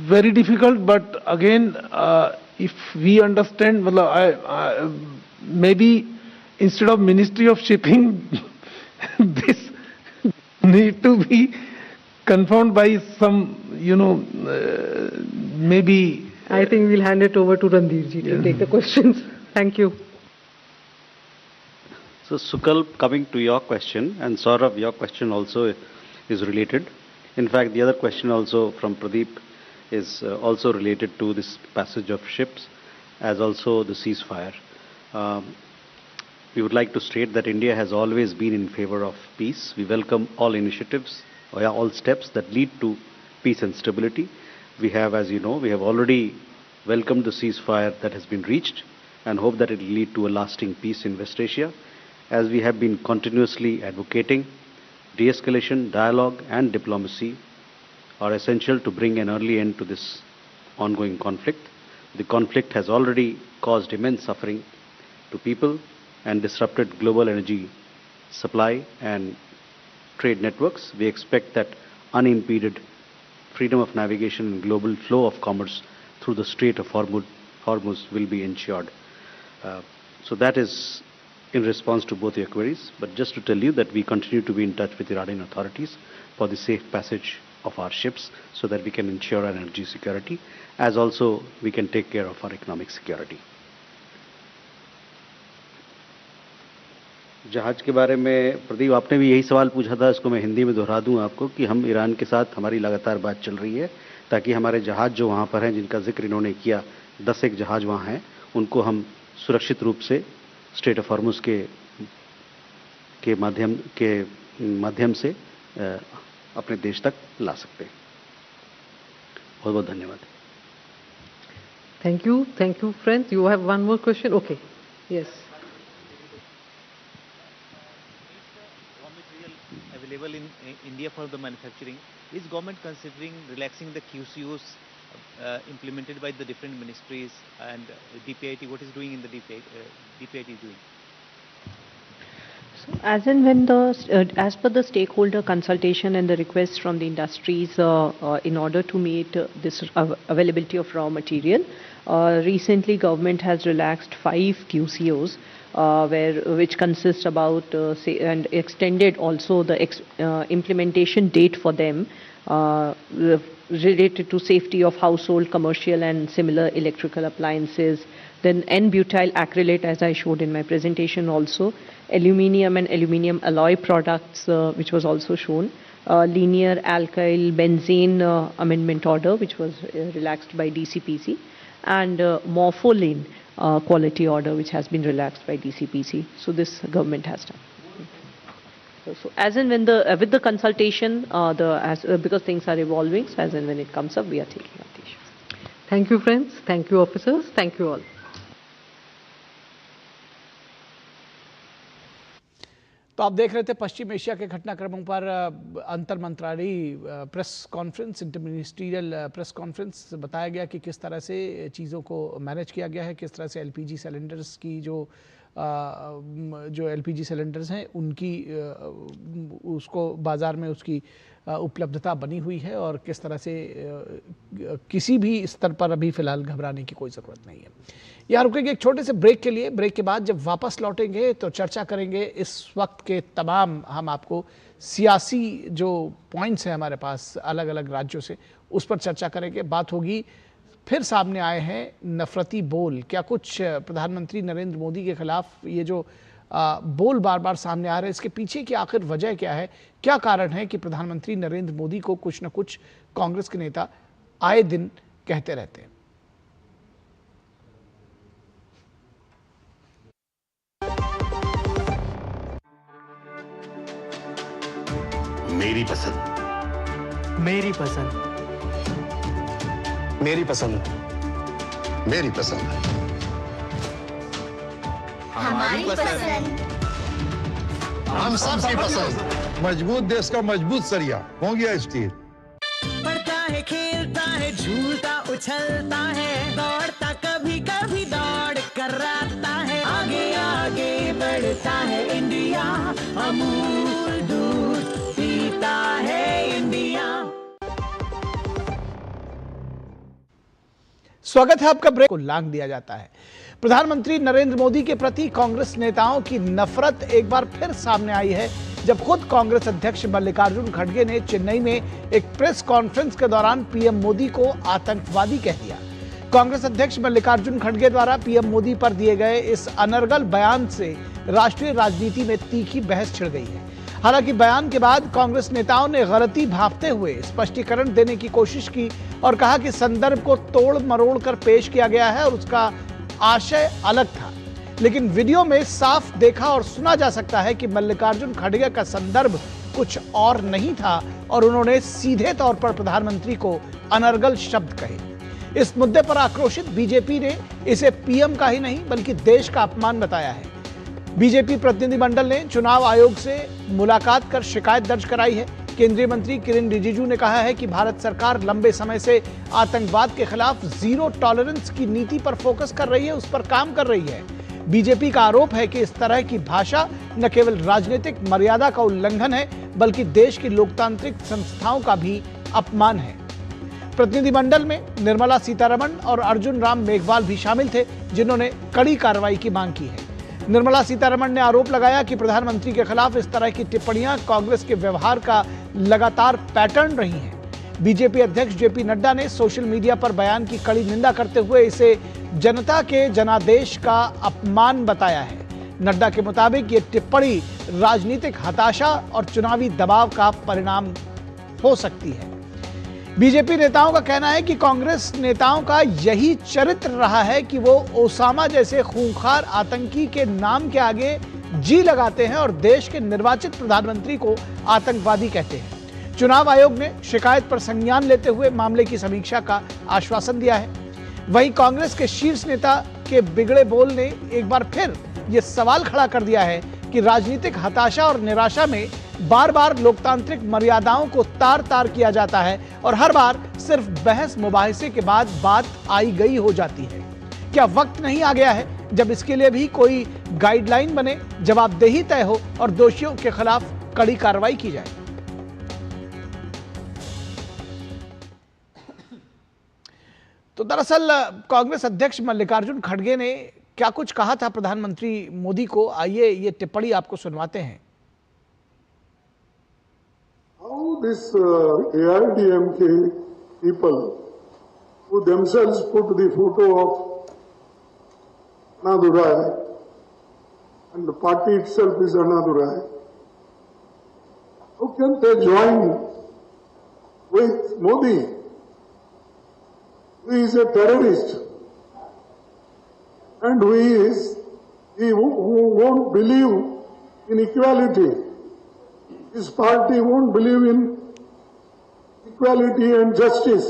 Very difficult, but again, if we understand, maybe instead of Ministry of Shipping, this need to be confirmed by some, maybe. I think we'll hand it over to Randir ji to take the questions. Thank you. So Sukal, coming to your question, and Saurabh, your question also is related. In fact, the other question also from Pradeep is also related to this passage of ships, as also the ceasefire. We would like to state that India has always been in favor of peace. We welcome all initiatives, or all steps that lead to peace and stability. We have, as you know, we have already welcomed the ceasefire that has been reached and hope that it will lead to a lasting peace in West Asia. As we have been continuously advocating, de-escalation, dialogue and diplomacy are essential to bring an early end to this ongoing conflict. The conflict has already caused immense suffering to people and disrupted global energy supply and trade networks. We expect that unimpeded freedom of navigation and global flow of commerce through the Strait of Hormuz will be ensured. So that is in response to both your queries, but just to tell you that we continue to be in touch with Iranian authorities for the safe passage of our ships so that we can ensure our energy security, as also we can take care of our economic security. जहाज के बारे में प्रदीप आपने भी यही सवाल पूछा था, इसको मैं हिंदी में दोहरा दूं आपको कि हम ईरान के साथ हमारी लगातार बात चल रही है ताकि हमारे जहाज जो वहाँ पर हैं, जिनका जिक्र इन्होंने किया, 10 एक जहाज वहाँ हैं, उनको हम सुरक्षित रूप से स्ट्रेट ऑफ हॉर्मुज के माध्यम से अपने देश तक ला सकते हैं। बहुत बहुत धन्यवाद। Thank you, friends. You have one more question? Okay. Yes. Raw material available in India for the manufacturing. Is government considering relaxing the QCOs implemented by the different ministries, and DPIIT, what is doing in the DPIIT doing? As and when as per the stakeholder consultation and the requests from the industries in order to meet this availability of raw material, recently government has relaxed 5 QCOs which consist about and extended also the implementation date for them related to safety of household, commercial and similar electrical appliances. Then N-butyl acrylate, as I showed in my presentation also, aluminium and aluminium alloy products, which was also shown, linear alkyl benzene amendment order, which was relaxed by DCPC, and morpholine quality order, which has been relaxed by DCPC. So this government has done. So as and when with the consultation, because things are evolving, so as and when it comes up, we are taking up the issues. Thank you, friends. Thank you, officers. Thank you all. तो आप देख रहे थे पश्चिम Asia के घटनाक्रमों पर अंतर मंत्रालयी press conference, inter ministerial press conference. बताया गया कि किस तरह से चीज़ों को मैनेज किया गया है, किस तरह से एलपीजी सिलेंडर्स की जो एलपीजी सिलेंडर्स हैं उनकी उसको बाज़ार में उसकी उपलब्धता बनी हुई है, और किस तरह से किसी भी स्तर पर अभी फ़िलहाल घबराने की कोई ज़रूरत नहीं है। यहाँ रुकेंगे एक छोटे से ब्रेक के लिए। ब्रेक के बाद जब वापस लौटेंगे तो चर्चा करेंगे इस वक्त के तमाम, हम आपको सियासी जो पॉइंट्स हैं हमारे पास अलग अलग राज्यों से, उस पर चर्चा करेंगे। बात होगी, फिर सामने आए हैं नफरती बोल, क्या कुछ प्रधानमंत्री नरेंद्र मोदी के खिलाफ ये जो बोल बार बार सामने आ रहे हैं, इसके पीछे की आखिर वजह क्या है? क्या कारण है कि प्रधानमंत्री नरेंद्र मोदी को कुछ न कुछ कांग्रेस के नेता आए दिन कहते रहते हैं? मेरी पसंद, मेरी पसंद, मेरी पसंद, मेरी पसंद, हमारी पसंद, हम सबकी पसंद। मजबूत देश का मजबूत सरिया हो गया स्टील। पढ़ता है, खेलता है, झूलता उछलता है, दौड़ता कभी कभी दौड़ कराता है, आगे आगे बढ़ता है इंडिया, अमूल दूध पीता है इंडिया। स्वागत है आपका। ब्रेक को लांग दिया जाता है। प्रधानमंत्री नरेंद्र मोदी के प्रति कांग्रेस नेताओं की नफरत एक बार फिर सामने आई है, जब खुद कांग्रेस अध्यक्ष मल्लिकार्जुन खड़गे ने चेन्नई में एक प्रेस कॉन्फ्रेंस के दौरान पीएम मोदी को आतंकवादी कह दिया। कांग्रेस अध्यक्ष मल्लिकार्जुन खड़गे द्वारा पीएम मोदी पर दिए गए इस अनर्गल बयान से राष्ट्रीय राजनीति में तीखी बहस छिड़ गई है। हालांकि बयान के बाद कांग्रेस नेताओं ने गलती भांपते हुए स्पष्टीकरण देने की कोशिश की और कहा कि संदर्भ को तोड़ मरोड़ कर पेश किया गया है और उसका आशय अलग था। लेकिन वीडियो में साफ देखा और सुना जा सकता है कि मल्लिकार्जुन खड़गे का संदर्भ कुछ और नहीं था और उन्होंने सीधे तौर पर प्रधानमंत्री को अनर्गल शब्द कहे। इस मुद्दे पर आक्रोशित बीजेपी ने इसे पीएम का ही नहीं बल्कि देश का अपमान बताया है। बीजेपी प्रतिनिधिमंडल ने चुनाव आयोग से मुलाकात कर शिकायत दर्ज कराई है। केंद्रीय मंत्री किरेन रिजिजू ने कहा है कि भारत सरकार लंबे समय से आतंकवाद के खिलाफ जीरो टॉलरेंस की नीति पर फोकस कर रही है, उस पर काम कर रही है। बीजेपी का आरोप है कि इस तरह की भाषा न केवल राजनीतिक मर्यादा का उल्लंघन है बल्कि देश की लोकतांत्रिक संस्थाओं का भी अपमान है। प्रतिनिधिमंडल में निर्मला सीतारमण और अर्जुन राम मेघवाल भी शामिल थे, जिन्होंने कड़ी कार्रवाई की मांग की है। निर्मला सीतारमण ने आरोप लगाया कि प्रधानमंत्री के खिलाफ इस तरह की टिप्पणियां कांग्रेस के व्यवहार का लगातार पैटर्न रही हैं। बीजेपी अध्यक्ष जेपी नड्डा ने सोशल मीडिया पर बयान की कड़ी निंदा करते हुए इसे जनता के जनादेश का अपमान बताया है। नड्डा के मुताबिक ये टिप्पणी राजनीतिक हताशा और चुनावी दबाव का परिणाम हो सकती है। बीजेपी नेताओं का कहना है कि कांग्रेस नेताओं का यही चरित्र रहा है कि वो ओसामा जैसे खूंखार आतंकी के नाम के आगे जी लगाते हैं और देश के निर्वाचित प्रधानमंत्री को आतंकवादी कहते हैं। चुनाव आयोग ने शिकायत पर संज्ञान लेते हुए मामले की समीक्षा का आश्वासन दिया है। वहीं कांग्रेस के शीर्ष नेता के बिगड़े बोल ने एक बार फिर यह सवाल खड़ा कर दिया है कि राजनीतिक हताशा और निराशा में बार बार लोकतांत्रिक मर्यादाओं को तार तार किया जाता है और हर बार सिर्फ बहस मुबाहिसे के बाद बात आई गई हो जाती है। क्या वक्त नहीं आ गया है जब इसके लिए भी कोई गाइडलाइन बने, जवाबदेही तय हो और दोषियों के खिलाफ कड़ी कार्रवाई की जाए? तो दरअसल कांग्रेस अध्यक्ष मल्लिकार्जुन खड़गे ने क्या कुछ कहा था प्रधानमंत्री मोदी को, आइए ये टिप्पणी आपको सुनवाते हैं। How this AIDMK people who themselves put the photo of Annadurai and the party itself is Annadurai, how can they join with Modi, who is a terrorist and who won't believe in equality? His party won't believe in equality and justice.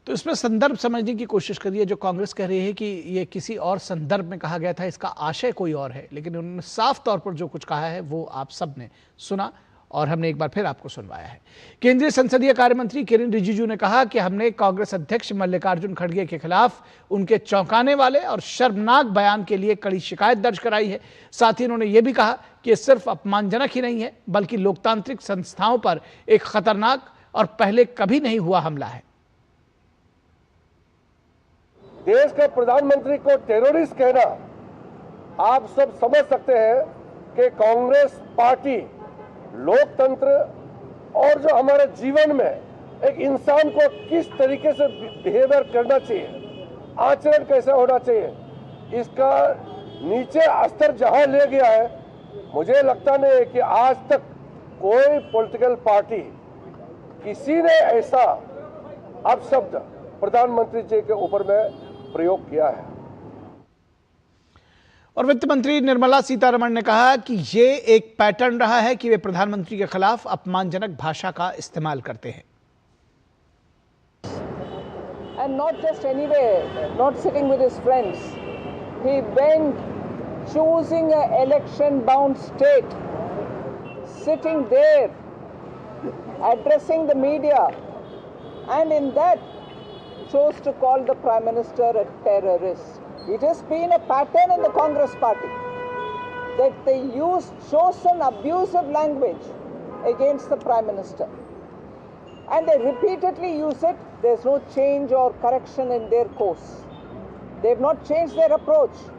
तो इसमें संदर्भ समझने की कोशिश करिए। जो कांग्रेस कह रही है कि ये किसी और संदर्भ में कहा गया था, इसका आशय कोई और है, लेकिन उन्होंने साफ तौर पर जो कुछ कहा है वो आप सब ने सुना और हमने एक बार फिर आपको सुनवाया है। केंद्रीय संसदीय कार्य मंत्री किरेन रिजिजू ने कहा कि हमने कांग्रेस अध्यक्ष मल्लिकार्जुन खड़गे के खिलाफ उनके चौंकाने वाले और शर्मनाक बयान के लिए कड़ी शिकायत दर्ज कराई है। साथ ही उन्होंने ये भी कहा कि ये सिर्फ अपमानजनक ही नहीं है बल्कि लोकतांत्रिक संस्थाओं पर एक खतरनाक और पहले कभी नहीं हुआ हमला है। देश के प्रधानमंत्री को टेररिस्ट कहना, आप सब समझ सकते हैं कि कांग्रेस पार्टी लोकतंत्र और जो हमारे जीवन में एक इंसान को किस तरीके से बिहेवियर करना चाहिए, आचरण कैसा होना चाहिए, इसका नीचे स्तर जहां ले गया है, मुझे लगता नहीं है कि आज तक कोई पॉलिटिकल पार्टी किसी ने ऐसा अपशब्द प्रधानमंत्री जी के ऊपर में प्रयोग किया है। और वित्त मंत्री निर्मला सीतारमण ने कहा कि ये एक पैटर्न रहा है कि वे प्रधानमंत्री के खिलाफ अपमानजनक भाषा का इस्तेमाल करते हैं। And not just anywhere, not sitting with his friends. He went choosing an election-bound state, sitting there, addressing the media, and in that chose to call the Prime Minister a terrorist. It has been a pattern in the Congress party that they use chosen abusive language against the Prime Minister. and they repeatedly use it. There's no change or correction in their course. They've not changed their approach.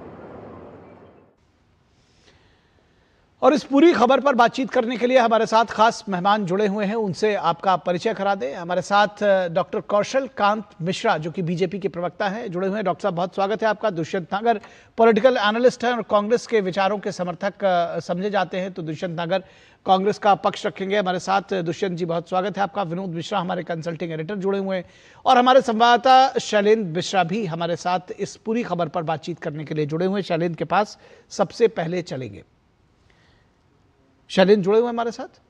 और इस पूरी खबर पर बातचीत करने के लिए हमारे साथ खास मेहमान जुड़े हुए हैं, उनसे आपका परिचय करा दें। हमारे साथ डॉक्टर कौशल कांत मिश्रा जो कि बीजेपी के प्रवक्ता हैं जुड़े हुए हैं। डॉक्टर साहब बहुत स्वागत है आपका। दुष्यंत नागर पॉलिटिकल एनालिस्ट हैं और कांग्रेस के विचारों के समर्थक समझे जाते हैं, तो दुष्यंत नागर कांग्रेस का पक्ष रखेंगे। हमारे साथ दुष्यंत जी बहुत स्वागत है आपका। विनोद मिश्रा हमारे कंसल्टिंग एडिटर जुड़े हुए हैं और हमारे संवाददाता शैलेंद्र मिश्रा भी हमारे साथ इस पूरी खबर पर बातचीत करने के लिए जुड़े हुए हैं। शैलेंद्र के पास सबसे पहले चलेंगे। शैलेंद्र जुड़े हुए हमारे साथ।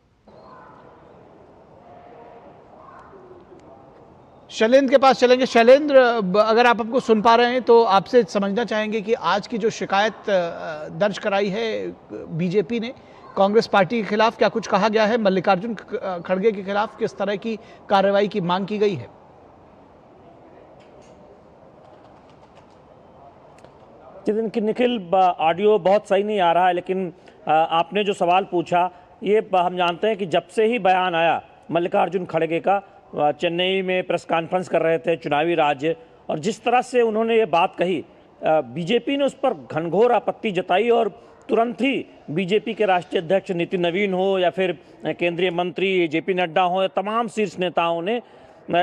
शैलेंद्र के पास चलेंगे। शैलेंद्र, अगर आप हमको सुन पा रहे हैं तो आपसे समझना चाहेंगे कि आज की जो शिकायत दर्ज कराई है बीजेपी ने कांग्रेस पार्टी के खिलाफ, क्या कुछ कहा गया है? मल्लिकार्जुन खड़गे के खिलाफ किस तरह की कार्रवाई की मांग की गई है? निखिल, ऑडियो बहुत सही नहीं आ रहा है, लेकिन आपने जो सवाल पूछा ये हम जानते हैं कि जब से ही बयान आया मल्लिकार्जुन खड़गे का, चेन्नई में प्रेस कॉन्फ्रेंस कर रहे थे चुनावी राज्य, और जिस तरह से उन्होंने ये बात कही, बीजेपी ने उस पर घनघोर आपत्ति जताई और तुरंत ही बीजेपी के राष्ट्रीय अध्यक्ष नितिन नवीन हो या फिर केंद्रीय मंत्री जेपी नड्डा हो या तमाम शीर्ष नेताओं ने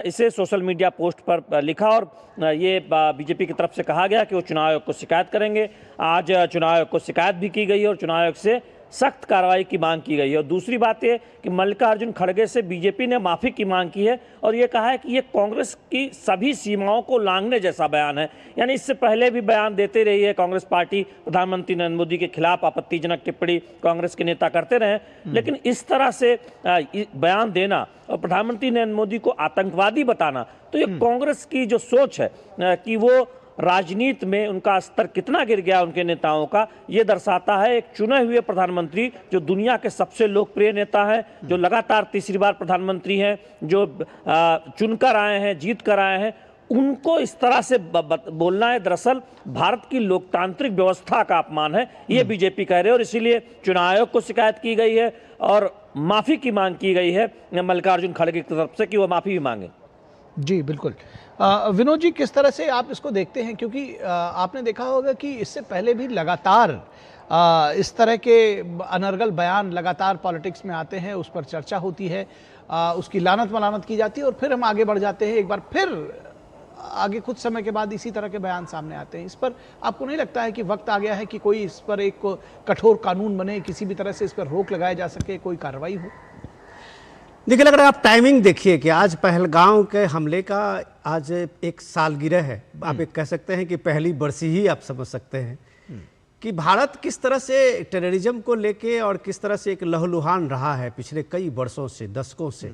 इसे सोशल मीडिया पोस्ट पर लिखा और ये बीजेपी की तरफ से कहा गया कि वो चुनाव आयोग को शिकायत करेंगे। आज चुनाव आयोग को शिकायत भी की गई है और चुनाव आयोग से सख्त कार्रवाई की मांग की गई है। और दूसरी बात ये कि मल्लिकार्जुन खड़गे से बीजेपी ने माफ़ी की मांग की है और ये कहा है कि ये कांग्रेस की सभी सीमाओं को लांघने जैसा बयान है। यानी इससे पहले भी बयान देते रही है कांग्रेस पार्टी, प्रधानमंत्री नरेंद्र मोदी के खिलाफ आपत्तिजनक टिप्पणी कांग्रेस के नेता करते रहे, लेकिन इस तरह से बयान देना और प्रधानमंत्री नरेंद्र मोदी को आतंकवादी बताना, तो ये कांग्रेस की जो सोच है कि वो राजनीति में उनका स्तर कितना गिर गया उनके नेताओं का, ये दर्शाता है। एक चुने हुए प्रधानमंत्री जो दुनिया के सबसे लोकप्रिय नेता हैं, जो लगातार तीसरी बार प्रधानमंत्री हैं, जो चुनकर आए हैं, जीत कर आए हैं, उनको इस तरह से बोलना है दरअसल भारत की लोकतांत्रिक व्यवस्था का अपमान है, ये बीजेपी कह रहे हैं। और इसीलिए चुनाव आयोग को शिकायत की गई है और माफ़ी की मांग की गई है मल्लिकार्जुन खड़गे की तरफ से कि वो माफ़ी भी मांगे। जी बिल्कुल। विनोद जी, किस तरह से आप इसको देखते हैं? क्योंकि आपने देखा होगा कि इससे पहले भी लगातार इस तरह के अनर्गल बयान लगातार पॉलिटिक्स में आते हैं, उस पर चर्चा होती है, उसकी लानत मलानत की जाती है और फिर हम आगे बढ़ जाते हैं। एक बार फिर आगे कुछ समय के बाद इसी तरह के बयान सामने आते हैं। इस पर आपको नहीं लगता है कि वक्त आ गया है कि कोई इस पर एक कठोर कानून बने, किसी भी तरह से इस पर रोक लगाया जा सके, कोई कार्रवाई हो? देखिए, अगर आप टाइमिंग देखिए कि आज पहलगांव के हमले का आज एक सालगिरह है, आप एक कह सकते हैं कि पहली बरसी ही आप समझ सकते हैं कि भारत किस तरह से टेररिज्म को लेके और किस तरह से एक लहूलुहान रहा है पिछले कई वर्षों से, दशकों से।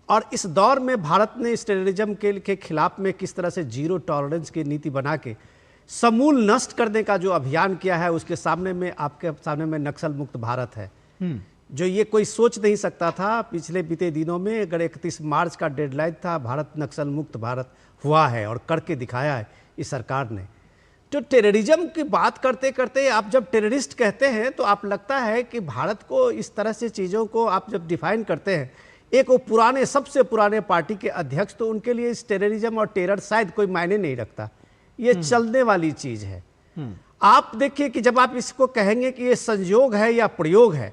और इस दौर में भारत ने इस टेररिज्म के खिलाफ में किस तरह से जीरो टॉलरेंस की नीति बना के समूल नष्ट करने का जो अभियान किया है, उसके सामने में आपके सामने में नक्सल मुक्त भारत है, जो ये कोई सोच नहीं सकता था। पिछले बीते दिनों में अगर 31 मार्च का डेडलाइन था, भारत नक्सल मुक्त भारत हुआ है और करके दिखाया है इस सरकार ने। तो टेररिज्म की बात करते करते आप जब टेररिस्ट कहते हैं तो आप लगता है कि भारत को इस तरह से चीज़ों को आप जब डिफाइन करते हैं, एक वो पुराने सबसे पुराने पार्टी के अध्यक्ष, तो उनके लिए इस टेररिज्म और टेरर शायद कोई मायने नहीं रखता, ये चलने वाली चीज़ है। आप देखिए कि जब आप इसको कहेंगे कि ये संयोग है या प्रयोग है,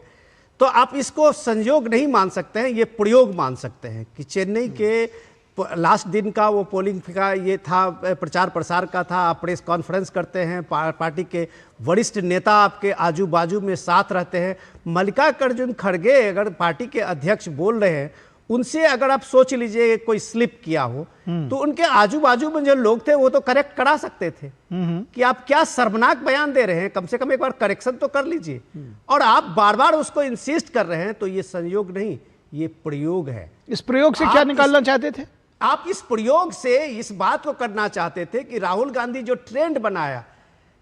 तो आप इसको संयोग नहीं मान सकते हैं, ये प्रयोग मान सकते हैं कि चेन्नई के लास्ट दिन का वो पोलिंग का ये था, प्रचार प्रसार का था, आप प्रेस कॉन्फ्रेंस करते हैं, पार्टी के वरिष्ठ नेता आपके आजू बाजू में साथ रहते हैं। मल्लिकार्जुन खड़गे अगर पार्टी के अध्यक्ष बोल रहे हैं, उनसे अगर आप सोच लीजिए कोई स्लिप किया हो तो उनके आजू बाजू में जो लोग थे वो तो करेक्ट करा सकते थे कि आप क्या शर्मनाक बयान दे रहे हैं, कम से कम एक बार करेक्शन तो कर लीजिए। और आप बार बार उसको इंसिस्ट कर रहे हैं, तो ये संयोग नहीं, ये प्रयोग है। इस प्रयोग से क्या निकालना चाहते थे आप? इस प्रयोग से इस बात को करना चाहते थे कि राहुल गांधी जो ट्रेंड बनाया,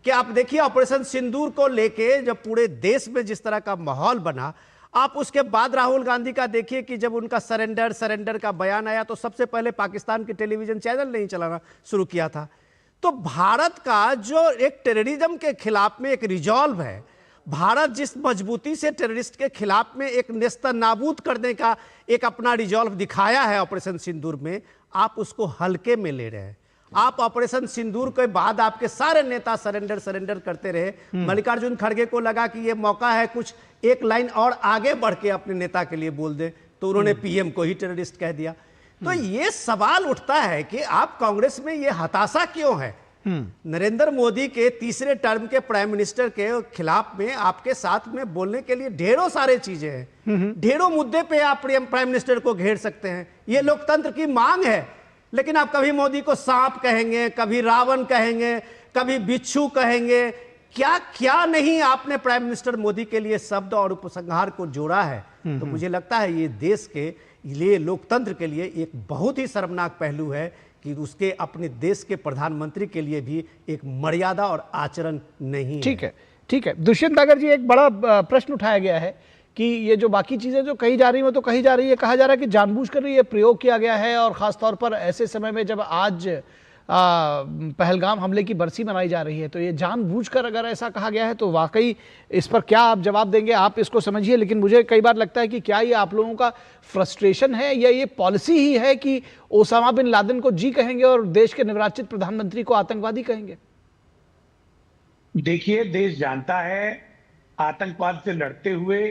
कि आप देखिए ऑपरेशन सिंदूर को लेके जब पूरे देश में जिस तरह का माहौल बना, आप उसके बाद राहुल गांधी का देखिए कि जब उनका सरेंडर का बयान आया तो सबसे पहले पाकिस्तान के टेलीविजन चैनल नहीं चलाना शुरू किया था। तो भारत का जो एक टेररिज्म के खिलाफ में एक रिजॉल्व है, भारत जिस मजबूती से टेररिस्ट के खिलाफ में एक नेस्तनाबूद करने का एक अपना रिजॉल्व दिखाया है ऑपरेशन सिंदूर में, आप उसको हल्के में ले रहे हैं। आप ऑपरेशन सिंदूर के बाद आपके सारे नेता सरेंडर करते रहे। मल्लिकार्जुन खड़गे को लगा कि ये मौका है कुछ एक लाइन और आगे बढ़ के अपने नेता के लिए बोल दे, तो उन्होंने पीएम को ही टेररिस्ट कह दिया। तो ये सवाल उठता है कि आप कांग्रेस में ये हताशा क्यों है? नरेंद्र मोदी के तीसरे टर्म के प्राइम मिनिस्टर के खिलाफ में आपके साथ में बोलने के लिए ढेरों सारे चीजें हैं, ढेरों मुद्दे पे आप प्राइम मिनिस्टर को घेर सकते हैं, ये लोकतंत्र की मांग है। लेकिन आप कभी मोदी को सांप कहेंगे, कभी रावण कहेंगे, कभी बिच्छू कहेंगे, क्या क्या नहीं आपने प्राइम मिनिस्टर मोदी के लिए शब्द और उपसंहार को जोड़ा है। तो मुझे लगता है ये देश के लिए, लोकतंत्र के लिए एक बहुत ही शर्मनाक पहलू है कि उसके अपने देश के प्रधानमंत्री के लिए भी एक मर्यादा और आचरण नहीं है। ठीक है। दुष्यंत अगर जी, एक बड़ा प्रश्न उठाया गया है कि ये जो बाकी चीजें जो कही जा रही हैं, तो कही जा रही है, कहा जा रहा है कि जानबूझकर ये प्रयोग किया गया है, और खासतौर पर ऐसे समय में जब आज पहलगाम हमले की बरसी मनाई जा रही है, तो ये जानबूझकर अगर ऐसा कहा गया है तो वाकई इस पर क्या आप जवाब देंगे, आप इसको समझिए। लेकिन मुझे कई बार लगता है कि क्या ये आप लोगों का फ्रस्ट्रेशन है या ये पॉलिसी ही है कि ओसामा बिन लादेन को जी कहेंगे और देश के निर्वाचित प्रधानमंत्री को आतंकवादी कहेंगे? देखिए, देश जानता है आतंकवाद से लड़ते हुए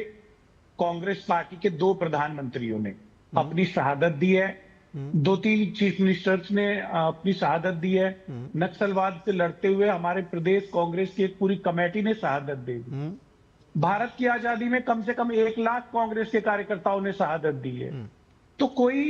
कांग्रेस पार्टी के 2 प्रधानमंत्रियों ने अपनी शहादत दी है, 2-3 चीफ मिनिस्टर्स ने अपनी शहादत दी है। नक्सलवाद से लड़ते हुए हमारे प्रदेश कांग्रेस की एक पूरी कमेटी ने शहादत दी। भारत की आजादी में कम से कम 1 लाख कांग्रेस के कार्यकर्ताओं ने शहादत दी है। तो कोई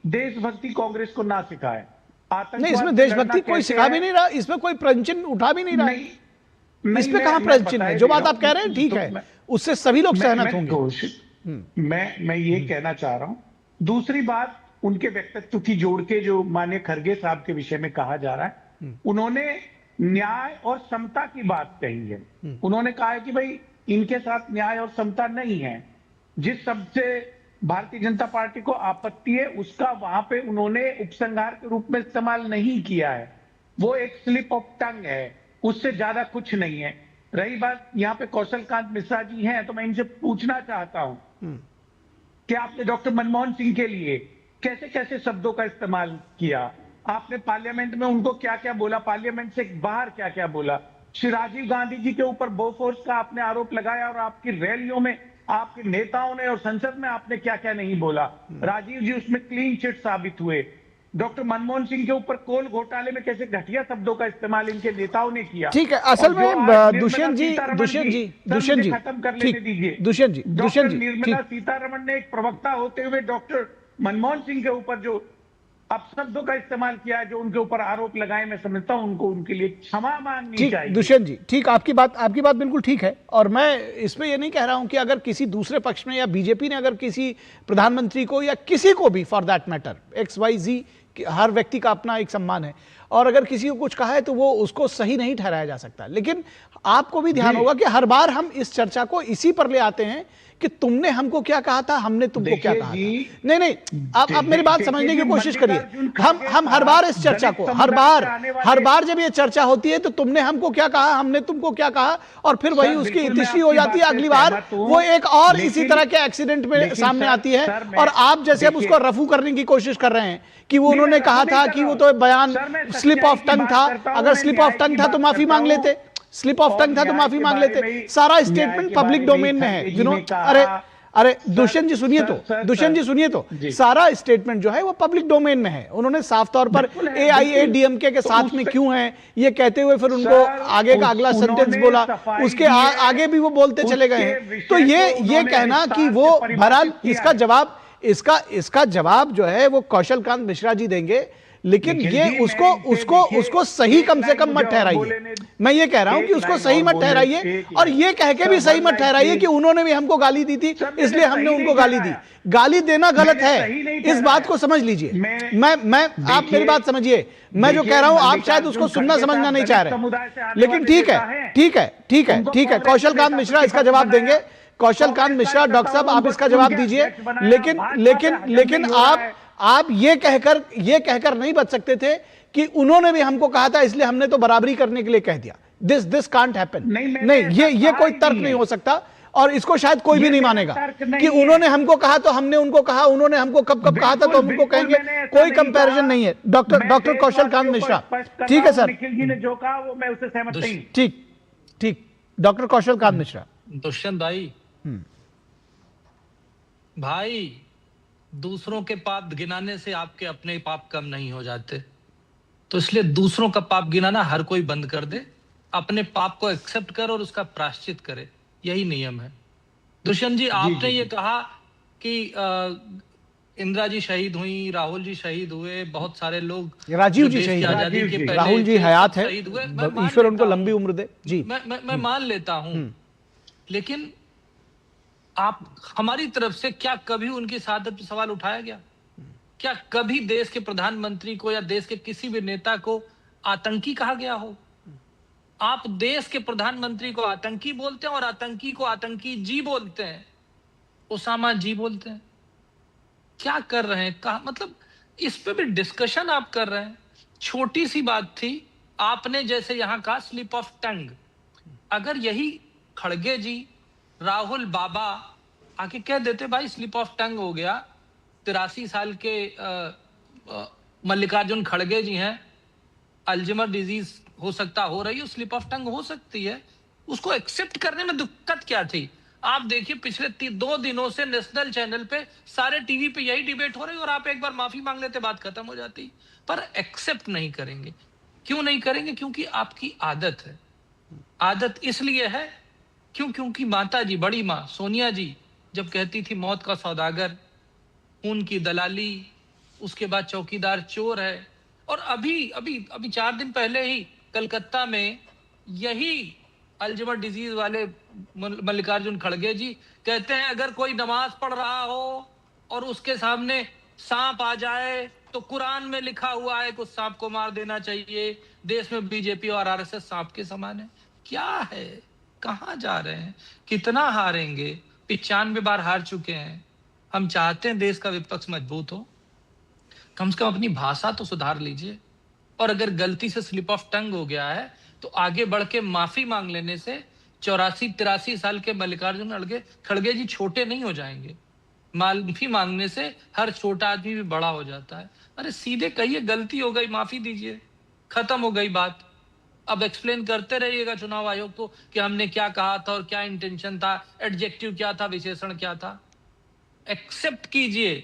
देशभक्ति कांग्रेस को ना सिखाए। नहीं, इसमें देशभक्ति कोई सिखा भी नहीं रहा, इसमें कोई प्रश्न उठा भी नहीं रहा। इस पे कहां प्रश्न है? जो बात आप कह रहे हैं ठीक है, उससे सभी लोग सहमत होंगे। मैं ये कहना चाह रहा हूं। दूसरी बात, उनके व्यक्तित्व की जोड़ के जो माननीय खड़गे साहब के विषय में कहा जा रहा है, उन्होंने न्याय और समता की बात कही है। उन्होंने कहा है कि भाई इनके साथ न्याय और समता नहीं है। जिस शब्द से भारतीय जनता पार्टी को आपत्ति है, उसका वहां पे उन्होंने उपसंहार के रूप में इस्तेमाल नहीं किया है। वो एक स्लिप ऑफ टंग है, उससे ज्यादा कुछ नहीं है। रही बात, यहाँ पे कौशल कांत मिश्रा जी हैं, तो मैं इनसे पूछना चाहता हूं कि आपने डॉक्टर मनमोहन सिंह के लिए कैसे कैसे शब्दों का इस्तेमाल किया, आपने पार्लियामेंट में उनको क्या क्या बोला, पार्लियामेंट से बाहर क्या क्या बोला। श्री राजीव गांधी जी के ऊपर बोफोर्स का आपने आरोप लगाया, और आपकी रैलियों में आपके नेताओं ने और संसद में आपने क्या क्या नहीं बोला। राजीव जी उसमें क्लीन चिट साबित हुए। डॉक्टर मनमोहन सिंह के ऊपर कोल घोटाले में कैसे घटिया शब्दों का इस्तेमाल इनके नेताओं ने किया। ठीक है, असल में दुष्यंत जी खत्म कर लेने दीजिए। दुष्यंत जी निर्मला सीतारमण ने एक प्रवक्ता होते हुए डॉक्टर मनमोहन सिंह के ऊपर जो अपशब्दों का इस्तेमाल किया है, जो उनके ऊपर आरोप लगाए, मैं समझता हूं उनको उनके लिए क्षमा मांगनी चाहिए। दुष्यंत जी, ठीक, आपकी बात बिल्कुल ठीक है। और मैं इसमें ये नहीं कह रहा हूं कि अगर किसी दूसरे पक्ष में या बीजेपी ने अगर किसी प्रधानमंत्री को या किसी को भी फॉर दैट मैटर XYZ, हर व्यक्ति का अपना एक सम्मान है, और अगर किसी को कुछ कहा है तो वो उसको सही नहीं ठहराया जा सकता। लेकिन आपको भी ध्यान होगा कि हर बार हम इस चर्चा को इसी पर ले आते हैं कि तुमने हमको क्या कहा था, हमने तुमको क्या कहा था। नहीं, आप मेरी बात समझने की कोशिश करिए। हम हर बार इस चर्चा को, हर बार जब ये चर्चा होती है तो तुमने हमको क्या कहा, हमने तुमको क्या कहा, और फिर वही उसकी इतिश्री हो जाती है। अगली बार वो एक और इसी तरह के एक्सीडेंट में सामने आती है, और आप जैसे अब उसको रफू करने की कोशिश कर रहे हैं कि वो उन्होंने कहा था कि वो तो बयान स्लिप ऑफ टंग था। अगर स्लिप ऑफ टंग था तो माफी मांग लेते, स्लिप ऑफ टंग था तो माफी मांग लेते। सारा स्टेटमेंट पब्लिक डोमेन में है। अरे दुष्यंत जी सुनिए तो सारा स्टेटमेंट जो है वो पब्लिक डोमेन में है। उन्होंने साफ तौर पर AIADMK के साथ में क्यों है ये कहते हुए फिर उनको आगे का अगला सेंटेंस बोला, उसके आगे भी वो बोलते चले गए हैं। तो ये कहना कि वो बहरहाल इसका जवाब जो है वो कौशल कांत मिश्रा जी देंगे, लेकिन ये उसको सही कम से कम मत ठहराइए। मैं ये कह रहा हूं कि उसको सही मत ठहराइए, और ये कह के भी सही मत ठहराइए कि उन्होंने भी हमको गाली दी थी इसलिए हमने उनको गाली दी। गाली देना गलत है, इस बात को समझ लीजिए। मैं आप मेरी बात समझिए, मैं जो कह रहा हूं आप शायद उसको सुनना समझना नहीं चाह रहे, लेकिन ठीक है। कौशल कांत मिश्रा इसका जवाब देंगे। कौशल कांत मिश्रा, डॉक्टर साहब आप इसका जवाब दीजिए। लेकिन आप ये कहकर नहीं बच सकते थे कि उन्होंने भी हमको कहा था इसलिए हमने तो बराबरी करने के लिए कह दिया। This can't happen. नहीं, ये कोई तर्क नहीं हो सकता, और इसको शायद कोई भी नहीं मानेगा कि उन्होंने हमको कहा तो हमने उनको कहा, उन्होंने हमको कब कब कहा था तो हम उनको कहेंगे। कोई कंपैरिजन नहीं है। डॉक्टर कौशल कांत मिश्रा, ठीक है सर, निखिल जी ने जो कहा वो मैं उससे सहमत नहीं। ठीक, डॉक्टर कौशल कांत मिश्रा। दुष्यंत भाई, दूसरों के पाप गिनाने से आपके अपने पाप कम नहीं हो जाते, तो इसलिए दूसरों का पाप गिनाना हर कोई बंद कर दे, अपने पाप को एक्सेप्ट करे और उसका प्रायश्चित करे, यही नियम है। दुष्यंत जी, आपने ये कहा कि इंदिरा जी शहीद हुई, राहुल जी शहीद हुए, बहुत सारे लोग, राजीव जी शहीद, राहुल जी हयात है, ईश्वर उनको लंबी उम्र दे जी। मैं मान लेता हूं, लेकिन आप हमारी तरफ से क्या कभी उनकी शहादत पर सवाल उठाया गया? क्या कभी देश के प्रधानमंत्री को या देश के किसी भी नेता को आतंकी कहा गया हो? आप देश के प्रधानमंत्री को आतंकी बोलते हैं और आतंकी को आतंकी जी बोलते हैं, ओसामा जी बोलते हैं। क्या कर रहे हैं? कहा मतलब इस पे भी डिस्कशन आप कर रहे हैं। छोटी सी बात थी, आपने जैसे यहां कहा स्लिप ऑफ टंग, अगर यही खड़गे जी, राहुल बाबा आके कह देते भाई स्लिप ऑफ टंग हो गया, 83 साल के मल्लिकार्जुन खड़गे जी हैं, अल्जाइमर डिजीज हो सकता हो रही है, स्लिप ऑफ टंग हो सकती है, उसको एक्सेप्ट करने में दिक्कत क्या थी? आप देखिए पिछले 2 दिनों से नेशनल चैनल पे सारे टीवी पे यही डिबेट हो रही है और आप एक बार माफी मांग लेते बात खत्म हो जाती, पर एक्सेप्ट नहीं करेंगे। क्यों नहीं करेंगे? क्योंकि आपकी आदत है। आदत इसलिए है क्योंकि माता जी, बड़ी माँ सोनिया जी जब कहती थी मौत का सौदागर, खून की दलाली, उसके बाद चौकीदार चोर है, और अभी 4 दिन पहले ही कलकत्ता में यही अल्जाइमर डिजीज वाले मल्लिकार्जुन खड़गे जी कहते हैं अगर कोई नमाज पढ़ रहा हो और उसके सामने सांप आ जाए तो कुरान में लिखा हुआ है कि उस सांप को मार देना चाहिए। देश में बीजेपी और आरएसएस सांप के समान है। क्या है? कहां जा रहे हैं? कितना हारेंगे? 95 बार हार चुके हैं। हम चाहते हैं देश का विपक्ष मजबूत हो, कम से कम अपनी भाषा तो सुधार लीजिए, और अगर गलती से स्लिप ऑफ टंग हो गया है तो आगे बढ़ के माफी मांग लेने से 84-83 साल के मल्लिकार्जुन खड़गे जी छोटे नहीं हो जाएंगे। माफी मांगने से हर छोटा आदमी भी बड़ा हो जाता है। अरे सीधे कहिए गलती हो गई, माफी दीजिए, खत्म हो गई बात। अब एक्सप्लेन करते रहिएगा चुनाव आयोग को कि हमने क्या कहा था और क्या इंटेंशन था, एडजेक्टिव क्या था, विशेषण क्या था। एक्सेप्ट कीजिए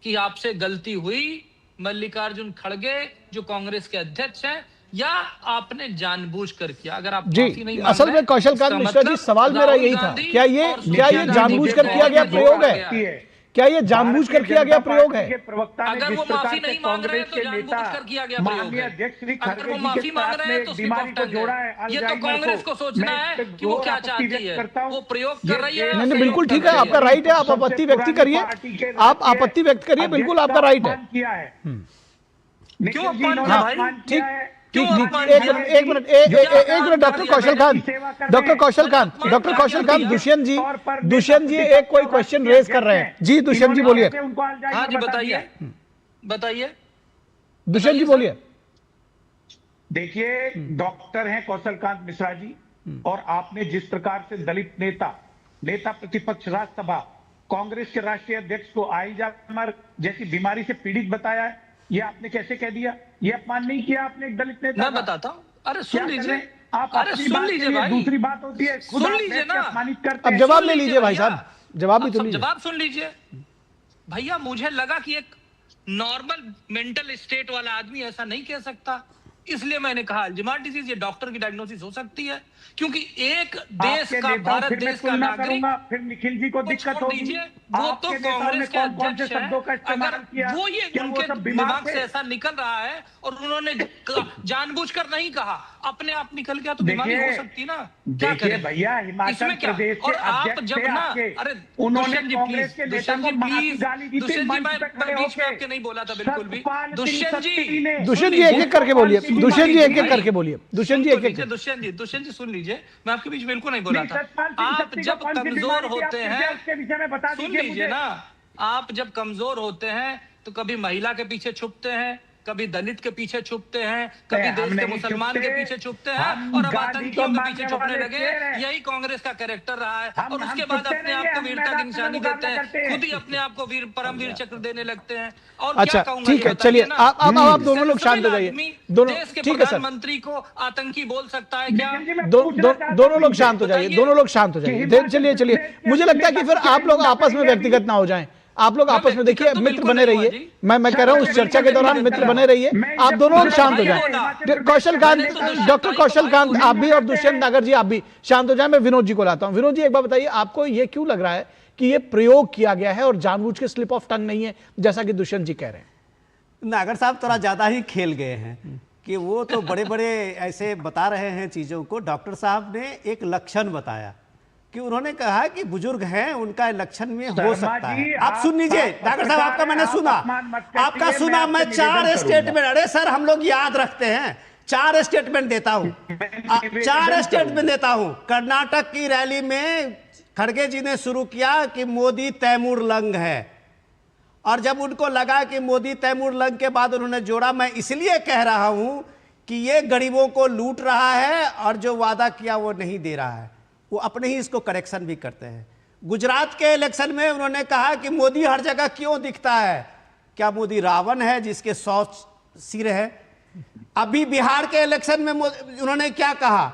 कि आपसे गलती हुई। मल्लिकार्जुन खड़गे जो कांग्रेस के अध्यक्ष हैं, या आपने जानबूझकर किया? अगर आप माफी नहीं मांग असल में कौशल कांत मिश्रा जी, सवाल मेरा यही था, क्या ये जानबूझकर किया गया प्रयोग है? क्या ये जानबूझकर किया गया प्रयोग है? अगर वो माफी नहीं मांग रहे तो जानबूझकर किया गया प्रयोग है। अगर वो माफी मांग रहे हैं तो स्लिप ऑफ टंग है। ये तो कांग्रेस को सोचना है कि वो क्या चाहती है, वो प्रयोग कर रही है। नहीं, बिल्कुल ठीक है, आपका राइट है, आप आपत्ति व्यक्त करिए, आप आपत्ति व्यक्त करिए, बिल्कुल आपका राइट है। क्यों अपमान किया भाई? ठीक, एक मिनट डॉक्टर कौशल कांत, दुष्यंत जी एक कोई क्वेश्चन रेज कर रहे हैं जी। दुष्यंत जी बोलिए। हाँ जी, बताइए दुष्यंत जी बोलिए। देखिए, डॉक्टर हैं कौशल कांत मिश्रा जी, और आपने जिस प्रकार से दलित नेता प्रतिपक्ष राज्यसभा कांग्रेस के राष्ट्रीय अध्यक्ष को अल्जाइमर जैसी बीमारी से पीड़ित बताया है, ये आपने कैसे कह दिया? ये अपमान नहीं किया आपने एक दलित नेता? मैं बताता हूं। अरे सुन लीजिए, आप सुन लीजिए भाई, दूसरी बात होती है सुन लीजिए ना, अपमानित करते अब जवाब ले लीजिए भाई साहब, जवाब भी तो लीजिए। जवाब सुन लीजिए भैया। मुझे लगा कि एक नॉर्मल मेंटल स्टेट वाला आदमी ऐसा नहीं कह सकता, इसलिए मैंने कहा अल्जाइमर डिजीज ये डॉक्टर की डायग्नोसिस हो सकती है, क्योंकि एक देश का, भारत देश का नागरिक। फिर निखिल जी को दिक्कत होगी। वो तो कांग्रेस के अध्यक्ष हैं, अगर वो ये उनके दिमाग से ऐसा निकल रहा है और उन्होंने जानबूझकर नहीं कहा, अपने आप निकल गया तो बीमारी हो सकती ना। क्या करें भैया? हिमाचल प्रदेश के अध्यक्ष थे आपके, उन्होंने कांग्रेस के नेता को गाली दी थी मंच पे खड़े होकर। आपके नहीं बोला था बिल्कुल भी। दुष्यंत जी एक-एक करके बोलिए। दुष्यंत जी एक-एक करके बोलिए। दुष्यंत जी सुन लीजिए, मैं आपके बीच बिल्कुल नहीं बोला था। आप जब कमजोर होते हैं, सुन लीजिए ना, आप जब कमजोर होते हैं तो कभी महिला के पीछे छुपते हैं, कभी दलित के पीछे छुपते हैं, कभी देश के मुसलमान के पीछे छुपते हैं, और अब आतंकियों के पीछे छुपने लगे। यही कांग्रेस का कैरेक्टर रहा है। और उसके बाद अपने आप को वीरता की निशानी देते हैं, खुद ही अपने आप को परमवीर चक्र देने लगते हैं। और अच्छा ठीक है, चलिए आप दोनों लोग शांत हो जाइए। दोनों देश के ठीक है सर, प्रधानमंत्री को आतंकी बोल सकता है क्या? दोनों लोग शांत हो जाइए, दोनों लोग शांत हो जाइए। चलिए मुझे लगता है कि फिर आप लोग आपस में व्यक्तिगत ना हो जाएं। आप लोग आपस में देखिए, मित्र बने रहिए। मैं कह रहा हूं उस चर्चा के दौरान मित्र बने रहिए। आप दोनों लोग शांत हो जाएं। कौशलकांत, डॉक्टर कौशलकांत आप भी और दुष्यंत नागर जी आप भी शांत हो जाएं। मैं विनोद जी को लाता हूं। विनोद जी एक बार बताइए, आपको ये क्यों लग रहा है कि ये प्रयोग किया गया है और जानबूझ के स्लिप ऑफ टंग नहीं है, जैसा कि दुष्यंत जी कह रहे हैं? नागर साहब थोड़ा ज्यादा ही खेल गए हैं कि वो तो बड़े बड़े ऐसे बता रहे हैं चीजों को। डॉक्टर साहब ने एक लक्षण बताया कि उन्होंने कहा कि बुजुर्ग हैं, उनका लक्षण में हो सकता है। आप सुन लीजिए डॉक्टर साहब, आपका मैंने सुना, आपका सुना। मैं 4 स्टेटमेंट, अरे सर हम लोग याद रखते हैं, 4 स्टेटमेंट देता हूं, 4 स्टेटमेंट देता हूं। कर्नाटक की रैली में खड़गे जी ने शुरू किया कि मोदी तैमूर लंग है, और जब उनको लगा कि मोदी तैमूर लंग के बाद उन्होंने जोड़ा, मैं इसलिए कह रहा हूं कि ये गरीबों को लूट रहा है और जो वादा किया वो नहीं दे रहा है। वो अपने ही इसको करेक्शन भी करते हैं। गुजरात के इलेक्शन में उन्होंने कहा कि मोदी हर जगह क्यों दिखता है, क्या मोदी रावण है जिसके 100 सिर है? अभी बिहार के इलेक्शन में उन्होंने क्या कहा,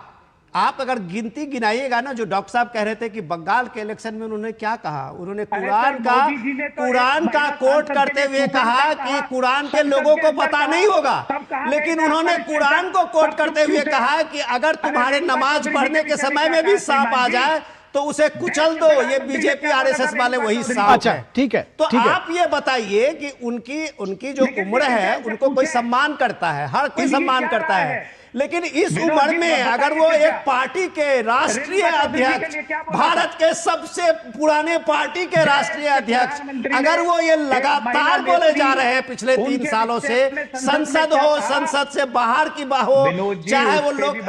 आप अगर गिनती गिनाइएगा ना, जो डॉक्टर साहब कह रहे थे कि बंगाल के इलेक्शन में उन्होंने क्या कहा, उन्होंने कुरान का कोट करते हुए कहा कि कुरान के लोगों को पता नहीं होगा, लेकिन उन्होंने कुरान को कोट करते हुए कहा कि अगर तुम्हारे नमाज पढ़ने के समय में भी सांप आ जाए तो उसे कुचल दो। ये बीजेपी आरएसएस वाले वही सांप अच्छा है। ठीक है, तो ठीक है। आप ये बताइए कि उनकी जो उम्र है, उनको कोई सम्मान करता है, हर कोई सम्मान करता है, लेकिन इस उम्र में अगर वो एक पार्टी के राष्ट्रीय अध्यक्ष, भारत के सबसे पुराने पार्टी के राष्ट्रीय अध्यक्ष, अगर वो ये लगातार बोले जा रहे हैं पिछले 3 सालों से, संसद हो, संसद से बाहर की हो, चाहे वो लोग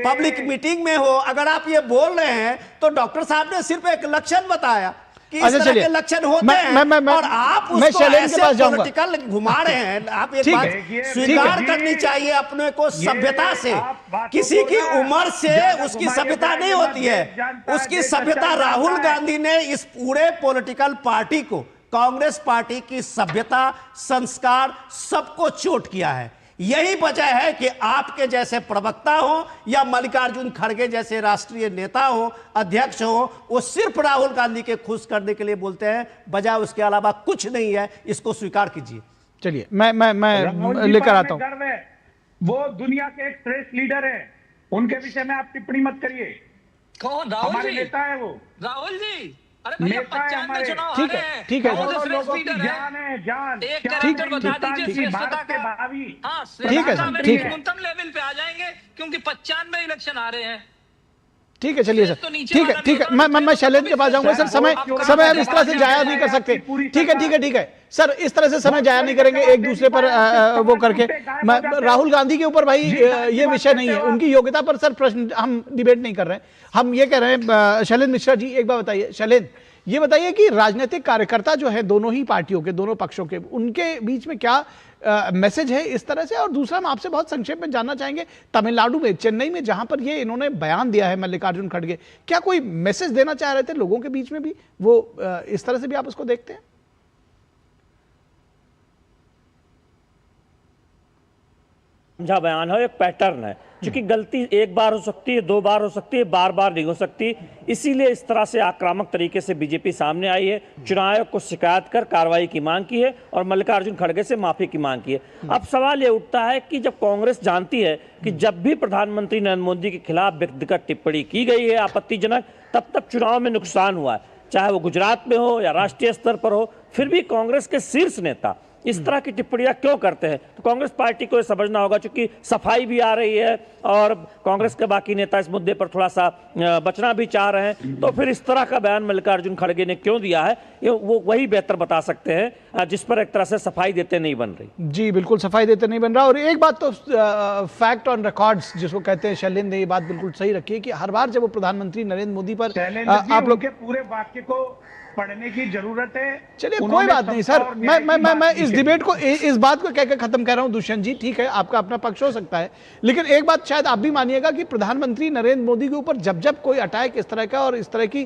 पब्लिक मीटिंग में हो, अगर आप ये बोल रहे हैं तो डॉक्टर साहब ने सिर्फ एक लक्षण बताया कि इस तरह के लक्षण होते हैं, और आप उसको ऐसे पॉलिटिकल घुमा रहे हैं। आप एक बात स्वीकार करनी चाहिए अपने को, सभ्यता से, किसी की उम्र से उसकी सभ्यता नहीं होती है। उसकी सभ्यता राहुल गांधी ने इस पूरे पॉलिटिकल पार्टी को, कांग्रेस पार्टी की सभ्यता, संस्कार सबको चोट किया है। यही वजह है कि आपके जैसे प्रवक्ता हो या मल्लिकार्जुन खड़गे जैसे राष्ट्रीय नेता हो, अध्यक्ष हो, वो सिर्फ राहुल गांधी के खुश करने के लिए बोलते हैं, बजाय उसके अलावा कुछ नहीं है। इसको स्वीकार कीजिए। चलिए मैं लेकर आता हूं। वो दुनिया के एक श्रेष्ठ लीडर है, उनके विषय में आप टिप्पणी मत करिए। कौन? राहुल हमारे जी? नेता है वो, राहुल जी, अरे भैया 95 चुनाव ठीक है, ठीक है, जान है, जान। एक कैरेक्टर बता दीजिए श्रेष्ठता का। हाँ, श्रेष्ठता में न्यूनतम लेवल पे आ जाएंगे, क्योंकि 95 इलेक्शन आ रहे हैं। ठीक है, चलिए सर, ठीक है, ठीक है। मैं शैलेंद्र के पास जाऊंगा सर। समय अब इस तरह से जाया नहीं कर सकते। ठीक है सर, इस तरह से समय जाया नहीं करेंगे एक दूसरे पर वो करके। राहुल गांधी के ऊपर भाई ये विषय नहीं है, उनकी योग्यता पर सर प्रश्न हम डिबेट नहीं कर रहे हैं। हम ये कह रहे हैं, शैलेंद्र मिश्रा जी एक बार बताइए। शैलेंद्र, ये बताइए कि राजनीतिक कार्यकर्ता जो है दोनों ही पार्टियों के, दोनों पक्षों के, उनके बीच में क्या मैसेज है इस तरह से? और दूसरा हम आपसे बहुत संक्षेप में जानना चाहेंगे, तमिलनाडु में, चेन्नई में, जहां पर ये इन्होंने बयान दिया है मल्लिकार्जुन खड़गे, क्या कोई मैसेज देना चाह रहे थे लोगों के बीच में भी? वो इस तरह से भी आप उसको देखते हैं? समझा बयान है, एक पैटर्न है, क्योंकि गलती एक बार हो सकती है, 2 बार हो सकती है, बार बार नहीं हो सकती। इसीलिए इस तरह से आक्रामक तरीके से बीजेपी सामने आई है, चुनाव आयोग को शिकायत कर कार्रवाई की मांग की है और मल्लिकार्जुन खड़गे से माफी की मांग की है। अब सवाल ये उठता है कि जब कांग्रेस जानती है कि जब भी प्रधानमंत्री नरेंद्र मोदी के खिलाफ व्यक्तिगत टिप्पणी की गई है आपत्तिजनक, तब चुनाव में नुकसान हुआ है, चाहे वो गुजरात में हो या राष्ट्रीय स्तर पर हो, फिर भी कांग्रेस के शीर्ष नेता इस तरह की टिप्पणियां क्यों करते हैं? तो कांग्रेस पार्टी को यह समझना होगा, क्योंकि सफाई भी आ रही है और कांग्रेस के बाकी नेता इस मुद्दे पर थोड़ा सा बचना भी चाह रहे हैं, तो फिर इस तरह का बयान मल्लिकार्जुन खड़गे ने क्यों दिया है, ये वो वही बेहतर बता सकते हैं, जिस पर एक तरह से सफाई देते नहीं बन रही। जी बिल्कुल, सफाई देते नहीं बन रहा। और एक बात तो फैक्ट ऑन रिकॉर्ड्स जिसको कहते हैं, शैलेंद्र ने ये बात बिल्कुल सही रखी है कि हर बार जब वो प्रधानमंत्री नरेंद्र मोदी पर आप लोग पूरे वाक्य को पढ़ने की जरूरत है। चलिए कोई बात नहीं सर, मैं इस डिबेट को इस बात को कहकर खत्म कर रहा हूं। दुष्यंत जी ठीक है, आपका अपना पक्ष हो सकता है, लेकिन एक बात शायद आप भी मानिएगा कि प्रधानमंत्री नरेंद्र मोदी के ऊपर जब जब कोई अटैक इस तरह का और इस तरह की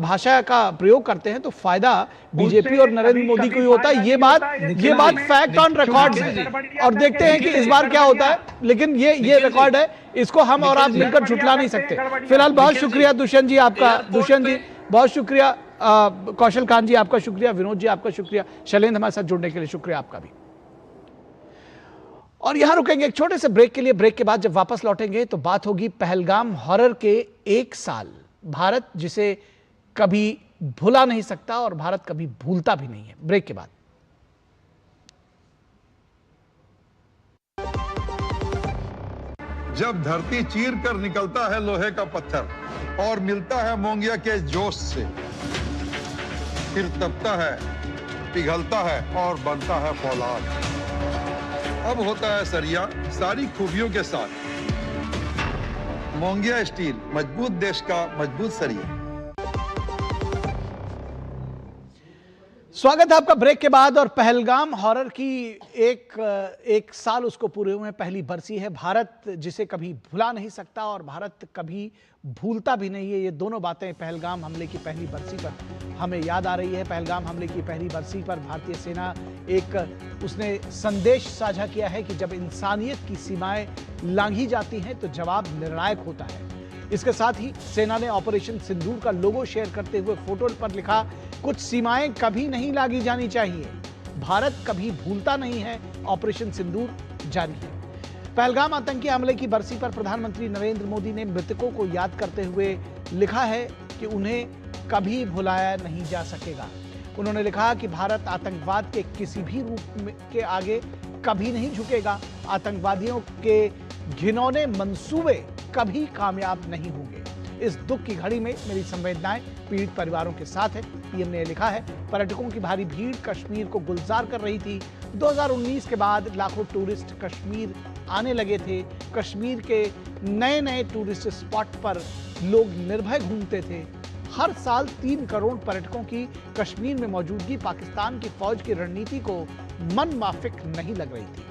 भाषा का प्रयोग करते हैं तो फायदा बीजेपी और नरेंद्र मोदी को ही होता है। ये बात फैक्ट ऑन रिकॉर्ड है और देखते हैं कि इस बार क्या होता है। लेकिन ये रिकॉर्ड है, इसको हम और आप मिलकर झुठला नहीं सकते। फिलहाल बहुत शुक्रिया दुष्यंत जी आपका, दुष्यंत जी बहुत शुक्रिया, कौशल खान जी आपका शुक्रिया, विनोद जी आपका शुक्रिया, शैलेंद्र हमारे साथ जुड़ने के लिए शुक्रिया आपका भी। और यहां रुकेंगे एक छोटे से ब्रेक के लिए। ब्रेक के बाद जब वापस लौटेंगे तो बात होगी पहलगाम हॉरर के 1 साल, भारत जिसे कभी भुला नहीं सकता और भारत कभी भूलता भी नहीं है। ब्रेक के बाद जब धरती चीर कर निकलता है लोहे का पत्थर और मिलता है मोंगिया के जोश से, फिर तपता है, पिघलता है और बनता है फौलाद। अब होता है सरिया सारी खूबियों के साथ। मोंगिया स्टील, मजबूत देश का मजबूत सरिया। स्वागत है आपका ब्रेक के बाद। और पहलगाम हॉरर की एक साल उसको पूरे हुए, पहली बरसी है। भारत जिसे कभी भुला नहीं सकता और भारत कभी भूलता भी नहीं है। ये दोनों बातें पहलगाम हमले की पहली बरसी पर हमें याद आ रही है। पहलगाम हमले की पहली बरसी पर भारतीय सेना उसने संदेश साझा किया है कि जब इंसानियत की सीमाएं लांघी जाती हैं तो जवाब निर्णायक होता है। इसके साथ ही सेना ने ऑपरेशन सिंदूर का लोगो शेयर करते हुए फोटो पर लिखा, कुछ सीमाएं कभी नहीं लांघी जानी चाहिए, भारत कभी भूलता नहीं है, ऑपरेशन सिंदूर जारी है। पहलगाम आतंकी हमले की बरसी पर प्रधानमंत्री नरेंद्र मोदी ने मृतकों को याद करते हुए लिखा है कि उन्हें कभी भुलाया नहीं जा सकेगा। उन्होंने लिखा कि भारत आतंकवाद के किसी भी रूप के आगे कभी नहीं झुकेगा। आतंकवादियों के घिनौने मंसूबे कभी कामयाब नहीं होंगे। इस दुख की घड़ी में मेरी संवेदनाएं पीड़ित परिवारों के साथ है। पीएम ने लिखा है, पर्यटकों की भारी भीड़ कश्मीर को गुलजार कर रही थी। 2019 के बाद लाखों टूरिस्ट कश्मीर आने लगे थे। कश्मीर के नए नए टूरिस्ट स्पॉट पर लोग निर्भय घूमते थे। हर साल 3 करोड़ पर्यटकों की कश्मीर में मौजूदगी पाकिस्तान की फौज की रणनीति को मन माफिक नहीं लग रही थी।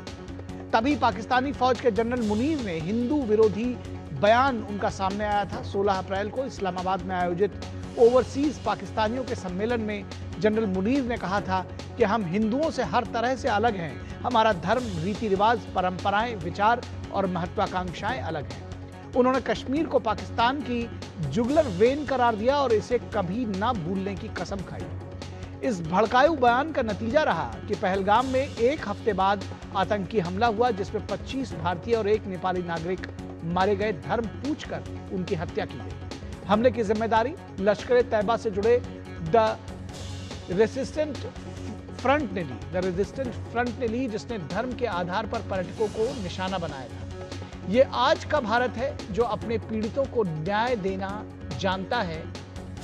तभी पाकिस्तानी फौज के जनरल मुनीर ने हिंदू विरोधी बयान उनका सामने आया था। 16 अप्रैल को इस्लामाबाद में आयोजित ओवरसीज पाकिस्तानियों के सम्मेलन में जनरल मुनीर ने कहा था कि हम हिंदुओं से हर तरह से अलग हैं। हमारा धर्म, रीति रिवाज, परंपराएं, विचार और महत्वाकांक्षाएं अलग हैं। उन्होंने कश्मीर को पाकिस्तान की जुगलर वेन करार दिया और इसे कभी ना भूलने की कसम खाई। इस भड़काऊ बयान का नतीजा रहा कि पहलगाम में 1 हफ्ते बाद आतंकी हमला हुआ, जिसमें 25 भारतीय और 1 नेपाली नागरिक मारे गए। धर्म पूछकर उनकी हत्या की गई। हमले की जिम्मेदारी लश्कर तैयबा से जुड़े द रेजिस्टेंट फ्रंट ने ली, जिसने धर्म के आधार पर पर्यटकों को निशाना बनाया था। ये आज का भारत है जो अपने पीड़ितों को न्याय देना जानता है।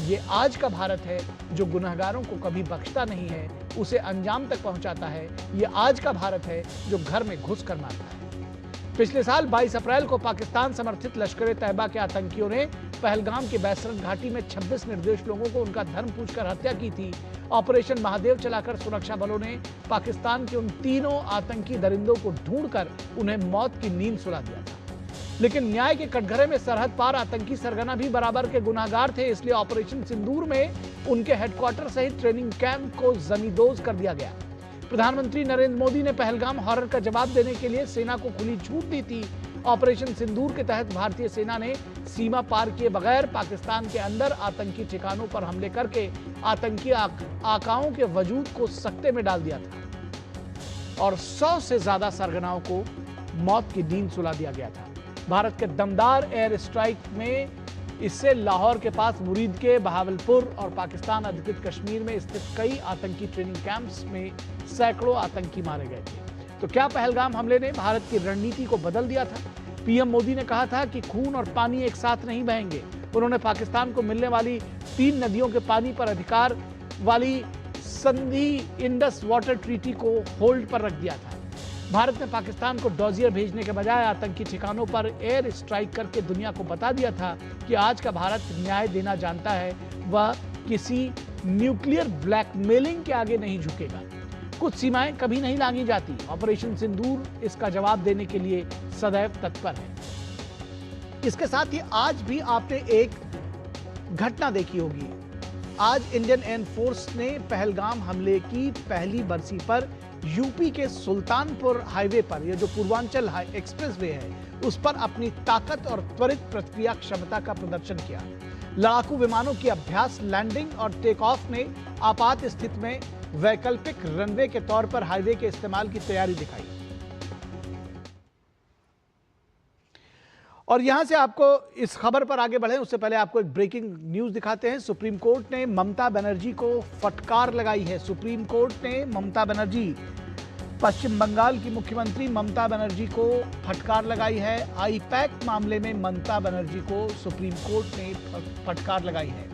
ये आज का भारत है जो गुनहगारों को कभी बख्शता नहीं है, उसे अंजाम तक पहुंचाता है। ये आज का भारत है जो घर में घुस कर मारता है। पिछले साल 22 अप्रैल को पाकिस्तान समर्थित लश्कर तैयबा के आतंकियों ने पहलगाम की बैसरत घाटी में 26 निर्दोष लोगों को उनका धर्म पूछकर हत्या की थी। ऑपरेशन महादेव चलाकर सुरक्षा बलों ने पाकिस्तान के उन तीनों आतंकी दरिंदों को ढूंढकर उन्हें मौत की नींद सुला दिया था। लेकिन न्याय के कटघरे में सरहद पार आतंकी सरगना भी बराबर के गुनाहगार थे, इसलिए ऑपरेशन सिंदूर में उनके हेडक्वार्टर सहित ट्रेनिंग कैंप को जमींदोज कर दिया गया। प्रधानमंत्री नरेंद्र मोदी ने पहलगाम हॉरर का जवाब देने के लिए सेना को खुली छूट दी थी। ऑपरेशन सिंदूर के तहत भारतीय सेना ने सीमा पार किए बगैर पाकिस्तान के अंदर आतंकी ठिकानों पर हमले करके आतंकी आकाओं के वजूद को सकते में डाल दिया था और 100 से ज्यादा सरगनाओं को मौत की नींद सुला दिया गया था। भारत के दमदार एयर स्ट्राइक में इससे लाहौर के पास मुरीद के बहावलपुर और पाकिस्तान अधिकृत कश्मीर में स्थित कई आतंकी ट्रेनिंग कैंप्स में सैकड़ों आतंकी मारे गए थे। तो क्या पहलगाम हमले ने भारत की रणनीति को बदल दिया था? पीएम मोदी ने कहा था कि खून और पानी एक साथ नहीं बहेंगे। उन्होंने पाकिस्तान को मिलने वाली 3 नदियों के पानी पर अधिकार वाली संधि इंडस वाटर ट्रीटी को होल्ड पर रख दिया था। भारत ने पाकिस्तान को डॉजियर भेजने के बजाय आतंकी ठिकानों पर एयर स्ट्राइक करके दुनिया को बता दिया था कि आज का भारत न्याय देना जानता है। वह किसी न्यूक्लियर ब्लैकमेलिंग के आगे नहीं झुकेगा। कुछ सीमाएं कभी नहीं लांघी जाती। ऑपरेशन सिंदूर इसका जवाब देने के लिए सदैव तत्पर है। इसके साथ ही आज भी आपने एक घटना देखी होगी। आज इंडियन एयरफोर्स ने पहलगाम हमले की पहली बरसी पर यूपी के सुल्तानपुर हाईवे पर, यह जो पूर्वांचल एक्सप्रेसवे है, उस पर अपनी ताकत और त्वरित प्रतिक्रिया क्षमता का प्रदर्शन किया। लड़ाकू विमानों की अभ्यास लैंडिंग और टेक ऑफ में आपात स्थिति में वैकल्पिक रनवे के तौर पर हाईवे के इस्तेमाल की तैयारी दिखाई। और यहां से आपको इस खबर पर आगे बढ़े उससे पहले आपको एक ब्रेकिंग न्यूज दिखाते हैं। सुप्रीम कोर्ट ने ममता बनर्जी को फटकार लगाई है। सुप्रीम कोर्ट ने ममता बनर्जी, पश्चिम बंगाल की मुख्यमंत्री ममता बनर्जी को फटकार लगाई है। आईपैक मामले में ममता बनर्जी को सुप्रीम कोर्ट ने फटकार लगाई है।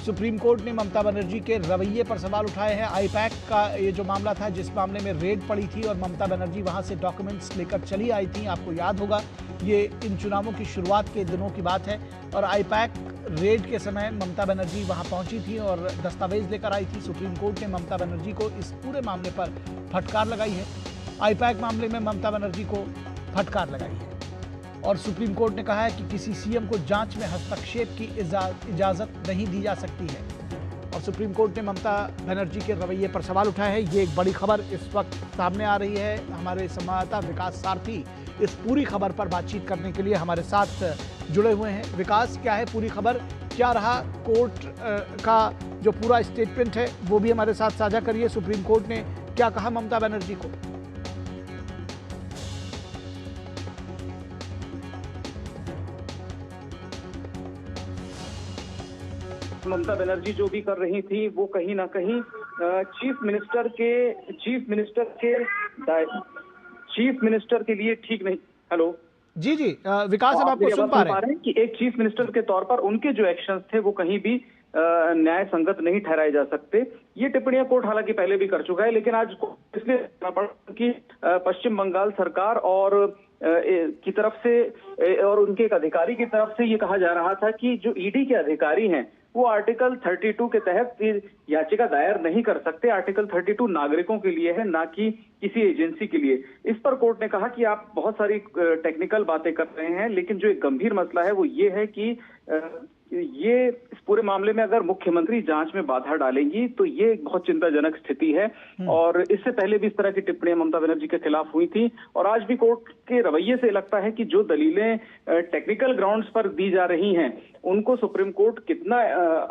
सुप्रीम कोर्ट ने ममता बनर्जी के रवैये पर सवाल उठाए हैं। आईपैक का ये जो मामला था, जिस मामले में रेड पड़ी थी और ममता बनर्जी वहां से डॉक्यूमेंट्स लेकर चली आई थी, आपको याद होगा, ये इन चुनावों की शुरुआत के दिनों की बात है। और आईपैक रेड के समय ममता बनर्जी वहां पहुंची थी और दस्तावेज लेकर आई थी। सुप्रीम कोर्ट ने ममता बनर्जी को इस पूरे मामले पर फटकार लगाई है। आईपैक मामले में ममता बनर्जी को फटकार लगाई है और सुप्रीम कोर्ट ने कहा है कि किसी सीएम को जांच में हस्तक्षेप की इजाजत नहीं दी जा सकती है। और सुप्रीम कोर्ट ने ममता बनर्जी के रवैये पर सवाल उठाया है। ये एक बड़ी खबर इस वक्त सामने आ रही है। हमारे संवाददाता विकास सारथी इस पूरी खबर पर बातचीत करने के लिए हमारे साथ जुड़े हुए हैं। विकास, क्या है पूरी खबर, क्या रहा कोर्ट का जो पूरा स्टेटमेंट है वो भी हमारे साथ साझा करिए। सुप्रीम कोर्ट ने क्या कहा ममता बनर्जी को? ममता बनर्जी जो भी कर रही थी वो कहीं ना कहीं चीफ मिनिस्टर के लिए ठीक नहीं। हेलो जी विकास, अब आपको सुन पा रहे हैं कि एक चीफ मिनिस्टर के तौर पर उनके जो एक्शंस थे वो कहीं भी न्याय संगत नहीं ठहराए जा सकते। ये टिप्पणियां कोर्ट हालांकि पहले भी कर चुका है, लेकिन आज इसलिए करना पड़ा कि पश्चिम बंगाल सरकार और की तरफ से और उनके एक अधिकारी की तरफ से ये कहा जा रहा था कि जो ईडी के अधिकारी हैं वो आर्टिकल 32 के तहत याचिका दायर नहीं कर सकते। आर्टिकल 32 नागरिकों के लिए है, ना कि किसी एजेंसी के लिए। इस पर कोर्ट ने कहा कि आप बहुत सारी टेक्निकल बातें कर रहे हैं, लेकिन जो एक गंभीर मसला है वो ये है कि ये इस पूरे मामले में अगर मुख्यमंत्री जांच में बाधा डालेंगी तो ये एक बहुत चिंताजनक स्थिति है। और इससे पहले भी इस तरह की टिप्पणियां ममता बनर्जी के खिलाफ हुई थी और आज भी कोर्ट के रवैये से लगता है कि जो दलीलें टेक्निकल ग्राउंड्स पर दी जा रही हैं उनको सुप्रीम कोर्ट कितना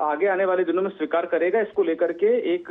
आगे आने वाले दिनों में स्वीकार करेगा, इसको लेकर के एक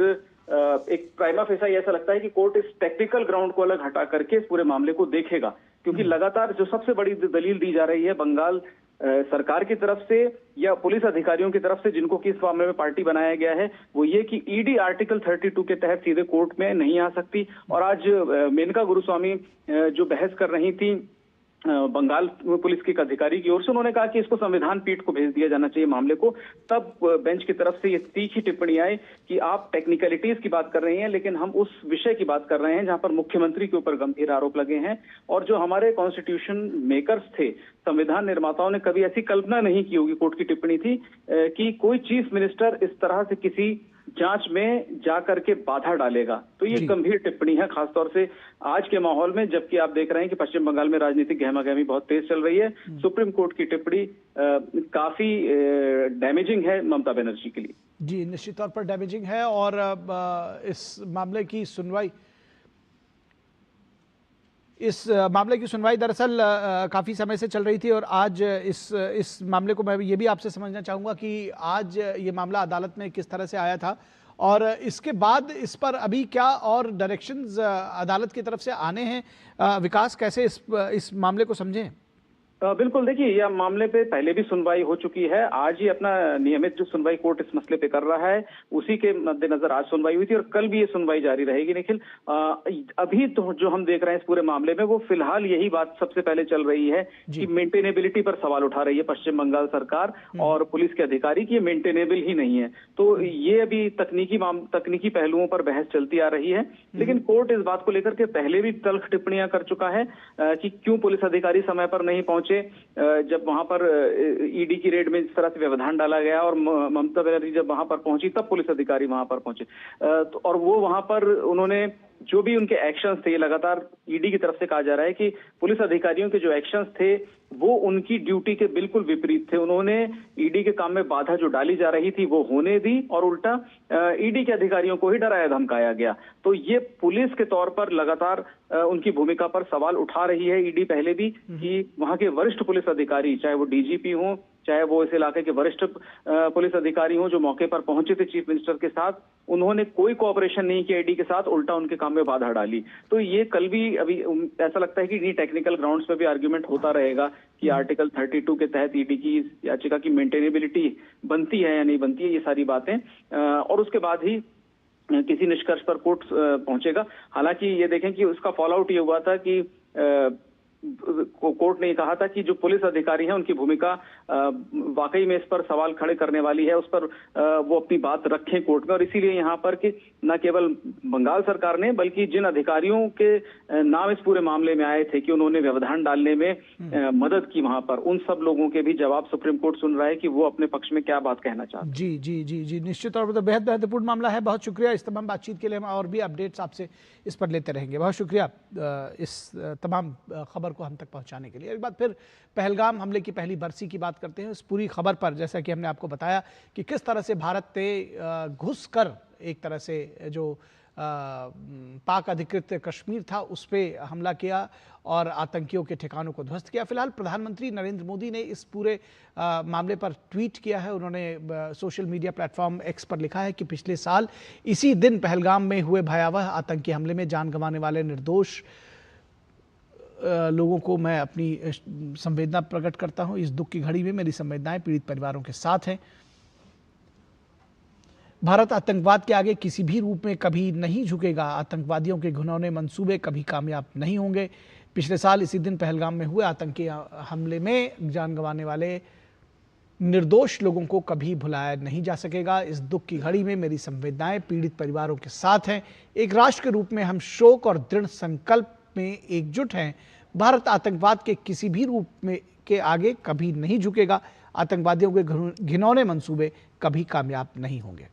प्राइमा फेसा ऐसा लगता है कि कोर्ट इस टेक्निकल ग्राउंड को अलग हटा करके इस पूरे मामले को देखेगा। क्योंकि लगातार जो सबसे बड़ी दलील दी जा रही है बंगाल सरकार की तरफ से या पुलिस अधिकारियों की तरफ से, जिनको कि इस मामले में पार्टी बनाया गया है, वो ये कि ईडी आर्टिकल 32 के तहत सीधे कोर्ट में नहीं आ सकती। और आज मेनका गुरुस्वामी जो बहस कर रही थी बंगाल पुलिस के एक अधिकारी की ओर से, उन्होंने कहा कि इसको संविधान पीठ को भेज दिया जाना चाहिए मामले को। तब बेंच की तरफ से ये तीखी टिप्पणी आई कि आप टेक्निकलिटीज की बात कर रही हैं, लेकिन हम उस विषय की बात कर रहे हैं जहां पर मुख्यमंत्री के ऊपर गंभीर आरोप लगे हैं। और जो हमारे कॉन्स्टिट्यूशन मेकर्स थे, संविधान निर्माताओं ने कभी ऐसी कल्पना नहीं की होगी, कोर्ट की टिप्पणी थी कि कोई चीफ मिनिस्टर इस तरह से किसी जांच में जाकर के बाधा डालेगा। तो ये गंभीर टिप्पणी है, खासतौर से आज के माहौल में, जबकि आप देख रहे हैं कि पश्चिम बंगाल में राजनीतिक गहमागहमी बहुत तेज चल रही है। सुप्रीम कोर्ट की टिप्पणी काफी डैमेजिंग है ममता बनर्जी के लिए। जी, निश्चित तौर पर डैमेजिंग है। और इस मामले की सुनवाई दरअसल काफ़ी समय से चल रही थी और आज इस मामले को मैं ये भी आपसे समझना चाहूँगा कि आज ये मामला अदालत में किस तरह से आया था और इसके बाद इस पर अभी क्या और डायरेक्शंस अदालत की तरफ से आने हैं। विकास, कैसे इस मामले को समझें? बिल्कुल, देखिए यह मामले पे पहले भी सुनवाई हो चुकी है। आज ही अपना नियमित जो सुनवाई कोर्ट इस मसले पे कर रहा है, उसी के मद्देनजर आज सुनवाई हुई थी और कल भी ये सुनवाई जारी रहेगी। निखिल, अभी तो जो हम देख रहे हैं इस पूरे मामले में, वो फिलहाल यही बात सबसे पहले चल रही है कि मेंटेनेबिलिटी पर सवाल उठा रही है पश्चिम बंगाल सरकार और पुलिस के अधिकारी की ये मेंटेनेबल ही नहीं है। तो ये अभी तकनीकी पहलुओं पर बहस चलती आ रही है, लेकिन कोर्ट इस बात को लेकर के पहले भी तल्ख टिप्पणियां कर चुका है कि क्यों पुलिस अधिकारी समय पर नहीं पहुंचे, पहुंचे जब वहां पर ईडी की रेड में इस तरह से व्यवधान डाला गया, और ममता बनर्जी जब वहां पर पहुंची तब पुलिस अधिकारी वहां पर पहुंचे, और वो वहां पर उन्होंने जो भी उनके एक्शंस थे, लगातार ईडी की तरफ से कहा जा रहा है कि पुलिस अधिकारियों के जो एक्शंस थे वो उनकी ड्यूटी के बिल्कुल विपरीत थे। उन्होंने ईडी के काम में बाधा जो डाली जा रही थी वो होने दी, और उल्टा ईडी के अधिकारियों को ही डराया धमकाया गया। तो ये पुलिस के तौर पर लगातार उनकी भूमिका पर सवाल उठा रही है ईडी पहले भी, कि वहां के वरिष्ठ पुलिस अधिकारी, चाहे वो डीजीपी हों, चाहे वो इस इलाके के वरिष्ठ पुलिस अधिकारी हों जो मौके पर पहुंचे थे चीफ मिनिस्टर के साथ, उन्होंने कोई कोऑपरेशन नहीं किया ईडी के साथ, उल्टा उनके काम में बाधा डाली। तो ये कल भी अभी ऐसा लगता है कि इन्हीं टेक्निकल ग्राउंड्स पे भी आर्ग्यूमेंट होता रहेगा कि आर्टिकल 32 के तहत ईडी की याचिका की मेंटेनेबिलिटी बनती है या नहीं बनती है, ये सारी बातें, और उसके बाद ही किसी निष्कर्ष पर कोर्ट पहुंचेगा। हालांकि ये देखें कि उसका फॉल आउट ये हुआ था कि कोर्ट ने कहा था कि जो पुलिस अधिकारी हैं उनकी भूमिका वाकई में इस पर सवाल खड़े करने वाली है, उस पर वो अपनी बात रखें कोर्ट में, और इसीलिए यहाँ पर कि न केवल बंगाल सरकार ने बल्कि जिन अधिकारियों के नाम इस पूरे मामले में आए थे कि उन्होंने व्यवधान डालने में मदद की वहां पर, उन सब लोगों के भी जवाब सुप्रीम कोर्ट सुन रहा है कि वो अपने पक्ष में क्या बात कहना चाहते हैं। जी जी जी जी, निश्चित तौर पर तो बेहद महत्वपूर्ण मामला है। बहुत शुक्रिया इस तमाम बातचीत के लिए, हम और भी अपडेट्स आपसे इस पर लेते रहेंगे। बहुत शुक्रिया इस तमाम खबर को हम तक पहुंचाने के लिए। एक बार फिर पहलगाम हमले की पहली बरसी की बात करते हैं। इस पूरी खबर पर जैसा कि हमने आपको बताया कि किस तरह से भारत ने घुसकर एक तरह से जो पाक अधिकृत कश्मीर था उस पर हमला किया और आतंकियों के ठिकानों को ध्वस्त किया। फिलहाल प्रधानमंत्री नरेंद्र मोदी ने इस पूरे मामले पर ट्वीट किया है। उन्होंने सोशल मीडिया प्लेटफॉर्म एक्स पर लिखा है कि पिछले साल इसी दिन पहलगाम में हुए भयावह आतंकी हमले में जान गंवाने वाले निर्दोष लोगों को मैं अपनी संवेदना प्रकट करता हूं। इस दुख की घड़ी में मेरी संवेदनाएं पीड़ित परिवारों के साथ हैं। भारत आतंकवाद के आगे किसी भी रूप में कभी नहीं झुकेगा। आतंकवादियों के घिनौने मंसूबे कभी कामयाब नहीं होंगे। पिछले साल इसी दिन पहलगाम में हुए आतंकी हमले में जान गंवाने वाले निर्दोष लोगों को कभी भुलाया नहीं जा सकेगा। इस दुख की घड़ी में मेरी संवेदनाएं पीड़ित परिवारों के साथ हैं। एक राष्ट्र के रूप में हम शोक और दृढ़ संकल्प में एकजुट हैं। भारत आतंकवाद के किसी भी रूप में के आगे कभी नहीं झुकेगा। आतंकवादियों के घिनौने मंसूबे कभी कामयाब नहीं होंगे।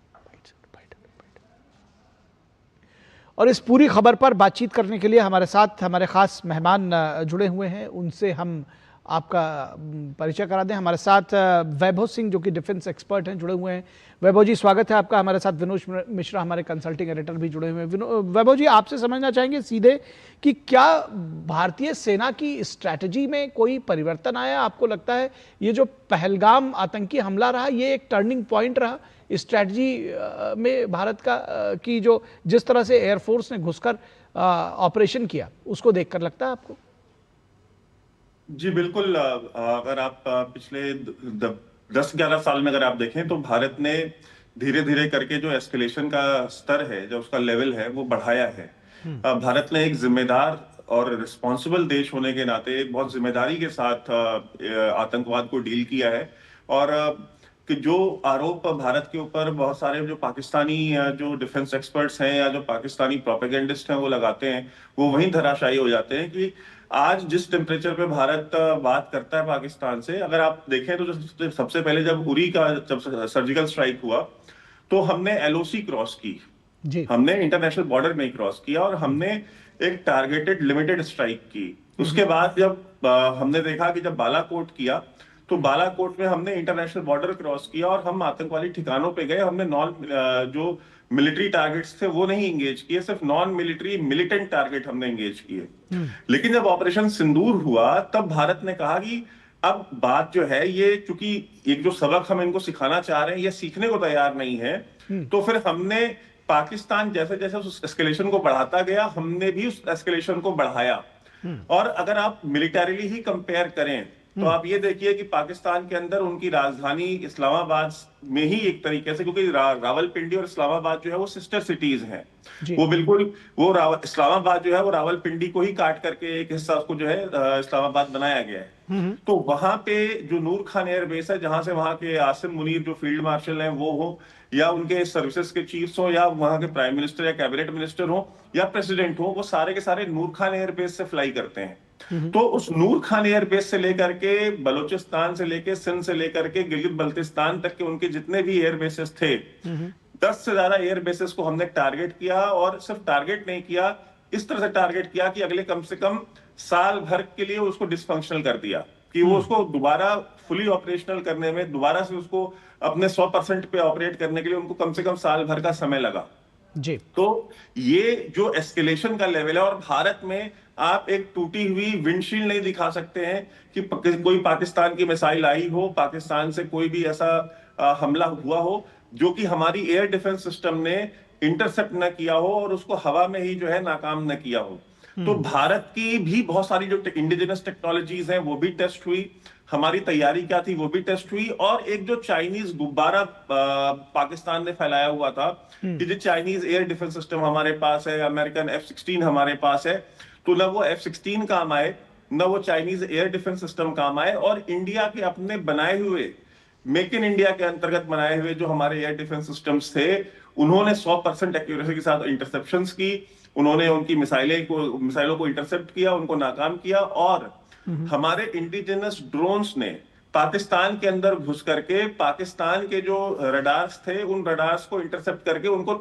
और इस पूरी खबर पर बातचीत करने के लिए हमारे साथ हमारे खास मेहमान जुड़े हुए हैं, उनसे हम आपका परिचय करा दें। हमारे साथ वैभव सिंह जो कि डिफेंस एक्सपर्ट हैं जुड़े हुए हैं। वैभव जी स्वागत है आपका। हमारे साथ विनोद मिश्रा हमारे कंसल्टिंग एडिटर भी जुड़े हुए हैं। वैभव जी आपसे समझना चाहेंगे सीधे कि क्या भारतीय सेना की स्ट्रैटेजी में कोई परिवर्तन आया? आपको लगता है ये जो पहलगाम आतंकी हमला रहा ये एक टर्निंग पॉइंट रहा स्ट्रैटेजी में भारत का की जो जिस तरह से एयरफोर्स ने घुसकर ऑपरेशन किया उसको देखकर लगता है आपको? जी बिल्कुल। अगर आप पिछले 10-11 साल में अगर आप देखें तो भारत ने धीरे धीरे करके जो एस्केलेशन का स्तर है, जो उसका लेवल है वो बढ़ाया है। भारत ने एक जिम्मेदार और रिस्पॉन्सिबल देश होने के नाते बहुत जिम्मेदारी के साथ आतंकवाद को डील किया है। और कि जो आरोप भारत के ऊपर बहुत सारे जो पाकिस्तानी जो डिफेंस एक्सपर्ट्स हैं या जो पाकिस्तानी प्रोपेगेंडिस्ट हैं वो लगाते हैं, वो वहीं धराशायी हो जाते हैं कि आज जिस टेम्परेचर पे भारत बात करता है पाकिस्तान से, अगर आप देखें तो सबसे पहले जब उरी का जब सर्जिकल स्ट्राइक हुआ तो हमने एलओसी क्रॉस की, हमने इंटरनेशनल बॉर्डर नहीं क्रॉस किया और हमने एक टारगेटेड लिमिटेड स्ट्राइक की। उसके बाद जब हमने देखा कि जब बालाकोट किया तो बालाकोट में हमने इंटरनेशनल बॉर्डर क्रॉस किया और हम आतंकवादी ठिकानों पे गए। हमने जो मिलिट्री टारगेट्स थे वो नहीं एंगेज किए, सिर्फ नॉन मिलिट्री मिलिटेंट टारगेट हमने एंगेज किए। लेकिन जब ऑपरेशन सिंदूर हुआ तब भारत ने कहा कि अब बात जो है ये, चूंकि एक जो सबक हम इनको सिखाना चाह रहे हैं ये सीखने को तैयार नहीं है, तो फिर हमने पाकिस्तान जैसे जैसे उस एस्केलेशन को बढ़ाता गया हमने भी उस एस्केलेशन को बढ़ाया। और अगर आप मिलिटरीली ही कंपेयर करें तो आप ये देखिए कि पाकिस्तान के अंदर उनकी राजधानी इस्लामाबाद में ही एक तरीके से, क्योंकि रावलपिंडी और इस्लामाबाद जो है वो सिस्टर सिटीज हैं, वो बिल्कुल वो इस्लामाबाद जो है वो रावलपिंडी को ही काट करके एक हिस्सा उसको जो है इस्लामाबाद बनाया गया है। तो वहां पे जो नूर खान एयरबेस है, जहां से वहां के आसिम मुनीर जो फील्ड मार्शल हैं वो हो, या उनके सर्विसेज के चीफ्स हो, या वहां के प्राइम मिनिस्टर या कैबिनेट मिनिस्टर हो, या प्रेसिडेंट हो, वो सारे के सारे नूर खान एयरबेस से फ्लाई करते हैं। तो उस नूर खान एयरबेस से लेकर के बलूचिस्तान से लेकर सिंध से लेकर के गिलगित बल्तिस्तान तक के उनके जितने भी एयरबेसेस थे, 10 से ज्यादा एयरबेसेस को हमने टारगेट किया, और सिर्फ टारगेट नहीं किया, इस तरह से टारगेट किया कि अगले कम से कम साल भर के लिए उसको डिसफंक्शनल कर दिया, कि वो उसको दोबारा फुली ऑपरेशनल करने में, दोबारा से उसको अपने 100% पे ऑपरेट करने के लिए उनको कम से कम साल भर का समय लगा जी। तो ये जो एस्केलेशन का लेवल है, और भारत में आप एक टूटी हुई विंडशील्ड नहीं दिखा सकते हैं कि कोई पाकिस्तान की मिसाइल आई हो, पाकिस्तान से कोई भी ऐसा हमला हुआ हो जो कि हमारी एयर डिफेंस सिस्टम ने इंटरसेप्ट न किया हो और उसको हवा में ही जो है नाकाम न किया हो। तो भारत की भी बहुत सारी जो इंडिजिनस टेक्नोलॉजीज हैं वो भी टेस्ट हुई, हमारी तैयारी क्या थी वो भी टेस्ट हुई, और एक जो चाइनीज गुब्बारा पाकिस्तान ने फैलाया हुआ था कि जो चाइनीज एयर डिफेंस सिस्टम हमारे पास है, अमेरिकन F-16 हमारे पास है, तो न वो F-16 काम आए, न वो चाइनीज एयर डिफेंस सिस्टम काम आए, और इंडिया के अपने बनाए हुए, मेक इन इंडिया के अंतर्गत बनाए हुए जो हमारे एयर डिफेंस सिस्टम्स थे, उन्होंने 100% एक्यूरेसी के साथ इंटरसेप्शंस की, उन्होंने उनकी मिसाइलों को इंटरसेप्ट किया, उनको नाकाम किया, और हमारे इंडिजिनस ड्रोन्स ने पाकिस्तान के अंदर घुस करके पाकिस्तान के जो रडार्स थे उन रडार्स को इंटरसेप्ट करके उनको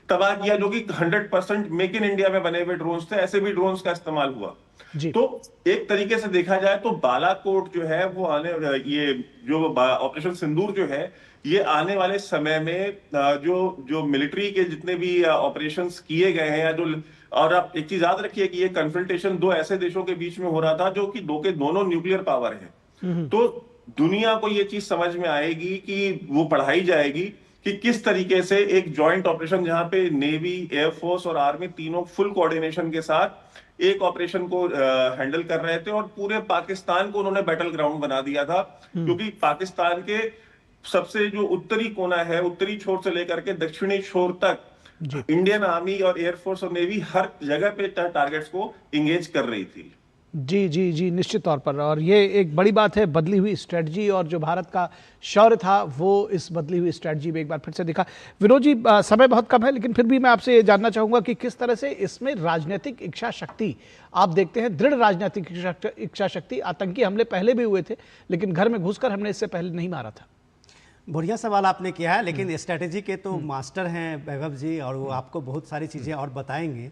तबाह किया, जो कि 100% मेक इन इंडिया में बने हुए ड्रोन्स थे। ऐसे भी ड्रोन्स का इस्तेमाल हुआ जी। तो एक तरीके से देखा जाए तो बालाकोट जो है वो ये जो ऑपरेशन सिंदूर जो है ये आने वाले समय में जो मिलिट्री के जितने भी ऑपरेशंस किए गए हैं, या जो, और आप एक चीज याद रखिए कि ये कन्फ्रंटेशन दो ऐसे देशों के बीच में हो रहा था जो कि दोनों न्यूक्लियर पावर है। तो दुनिया को ये चीज समझ में आएगी कि वो पढ़ाई जाएगी कि किस तरीके से एक जॉइंट ऑपरेशन, जहां पे नेवी, एयरफोर्स और आर्मी तीनों फुल कोऑर्डिनेशन के साथ एक ऑपरेशन को हैंडल कर रहे थे, और पूरे पाकिस्तान को उन्होंने बैटल ग्राउंड बना दिया था, क्योंकि पाकिस्तान के सबसे जो उत्तरी कोना है, उत्तरी छोर से लेकर के दक्षिणी छोर तक इंडियन आर्मी और एयरफोर्स और नेवी हर जगह पे टारगेट्स को इंगेज कर रही थी। जी जी जी, निश्चित तौर पर, और ये एक बड़ी बात है, बदली हुई स्ट्रेटजी, और जो भारत का शौर्य था वो इस बदली हुई स्ट्रेटजी में एक बार फिर से दिखा। विनोद जी, समय बहुत कम है, लेकिन फिर भी मैं आपसे ये जानना चाहूँगा कि किस तरह से इसमें राजनीतिक इच्छा शक्ति आप देखते हैं, दृढ़ राजनीतिक इच्छा शक्ति। आतंकी हमले पहले भी हुए थे, लेकिन घर में घुसकर हमने इससे पहले नहीं मारा था। बढ़िया सवाल आपने किया है, लेकिन स्ट्रैटेजी के तो मास्टर हैं वैभव जी, और वो आपको बहुत सारी चीज़ें और बताएंगे।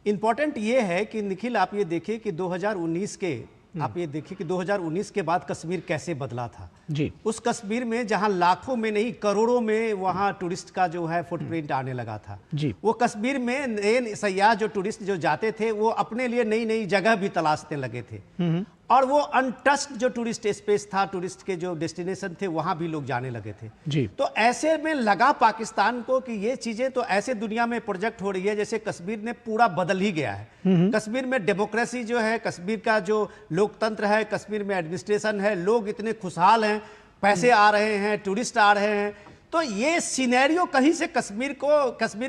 इम्पॉर्टेंट ये है कि निखिल, आप ये देखिए कि 2019 के, आप ये देखिए कि 2019 के बाद कश्मीर कैसे बदला था जी। उस कश्मीर में जहां लाखों में नहीं करोड़ों में वहां टूरिस्ट का जो है फुटप्रिंट आने लगा था जी। वो कश्मीर में नए सयाह जो टूरिस्ट जो जाते थे वो अपने लिए नई नई जगह भी तलाशने लगे थे, और वो अनटच्ड जो टूरिस्ट स्पेस था, टूरिस्ट के जो डेस्टिनेशन थे वहां भी लोग जाने लगे थे जी। तो ऐसे में लगा पाकिस्तान को कि ये चीजें तो ऐसे दुनिया में प्रोजेक्ट हो रही है जैसे कश्मीर ने पूरा बदल ही गया है। कश्मीर में डेमोक्रेसी जो है, कश्मीर का जो लोकतंत्र है, कश्मीर में एडमिनिस्ट्रेशन है, लोग इतने खुशहाल हैं, पैसे आ रहे हैं, टूरिस्ट आ रहे हैं, तो ये सिनेरियो कहीं से कश्मीर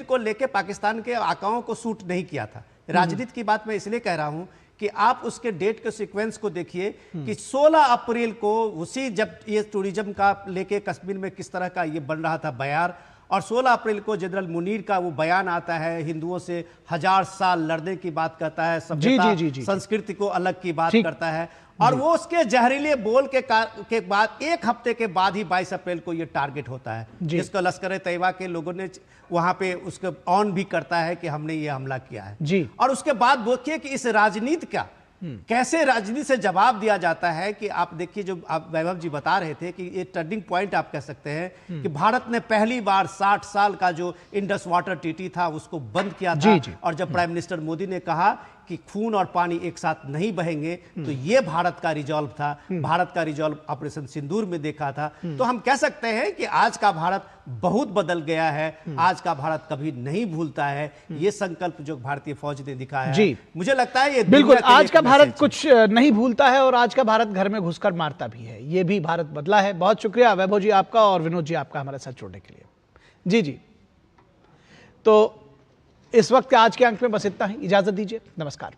को लेके पाकिस्तान के आकाओं को सूट नहीं किया था। राजनीति की बात मैं इसलिए कह रहा हूं कि आप उसके डेट के सीक्वेंस को देखिए कि 16 अप्रैल को उसी जब ये टूरिज्म का लेके कश्मीर में किस तरह का ये बन रहा था बयार, और 16 अप्रैल को जनरल मुनीर का वो बयान आता है, हिंदुओं से 1000 साल लड़ने की बात करता है, सभ्यता संस्कृति को अलग की बात करता है, और वो उसके जहरीले बोल के बाद एक हफ्ते के बाद ही 22 अप्रैल को ये टारगेट होता है, जिसको लश्कर तैयबा के लोगों ने वहां पे उसको ऑन भी करता है कि हमने ये हमला किया है जी। और उसके बाद देखिए कि इस राजनीति का कैसे राजनीति से जवाब दिया जाता है कि आप देखिए, जो आप वैभव जी बता रहे थे कि ये टर्निंग पॉइंट आप कह सकते हैं कि भारत ने पहली बार 60 साल का जो इंडस वाटर ट्रीटी था उसको बंद किया था जी। और जब प्राइम मिनिस्टर मोदी ने कहा कि खून और पानी एक साथ नहीं बहेंगे, तो ये भारत का रिजॉल्व था, भारत का रिजॉल्व ऑपरेशन सिंदूर में देखा था। तो हम कह सकते हैं कि आज का भारत बहुत बदल गया है, आज का भारत कभी नहीं भूलता है, ये संकल्प जो भारतीय फौज ने दिखा है जी। मुझे लगता है ये बिल्कुल आज का भारत कुछ नहीं भूलता है, और आज का भारत घर में घुसकर मारता भी है, ये भी भारत बदला है। बहुत शुक्रिया वैभव जी आपका, और विनोद जी आपका हमारे साथ जुड़ने के लिए। जी जी, तो इस वक्त के आज के अंक में बस इतना ही, इजाजत दीजिए, नमस्कार।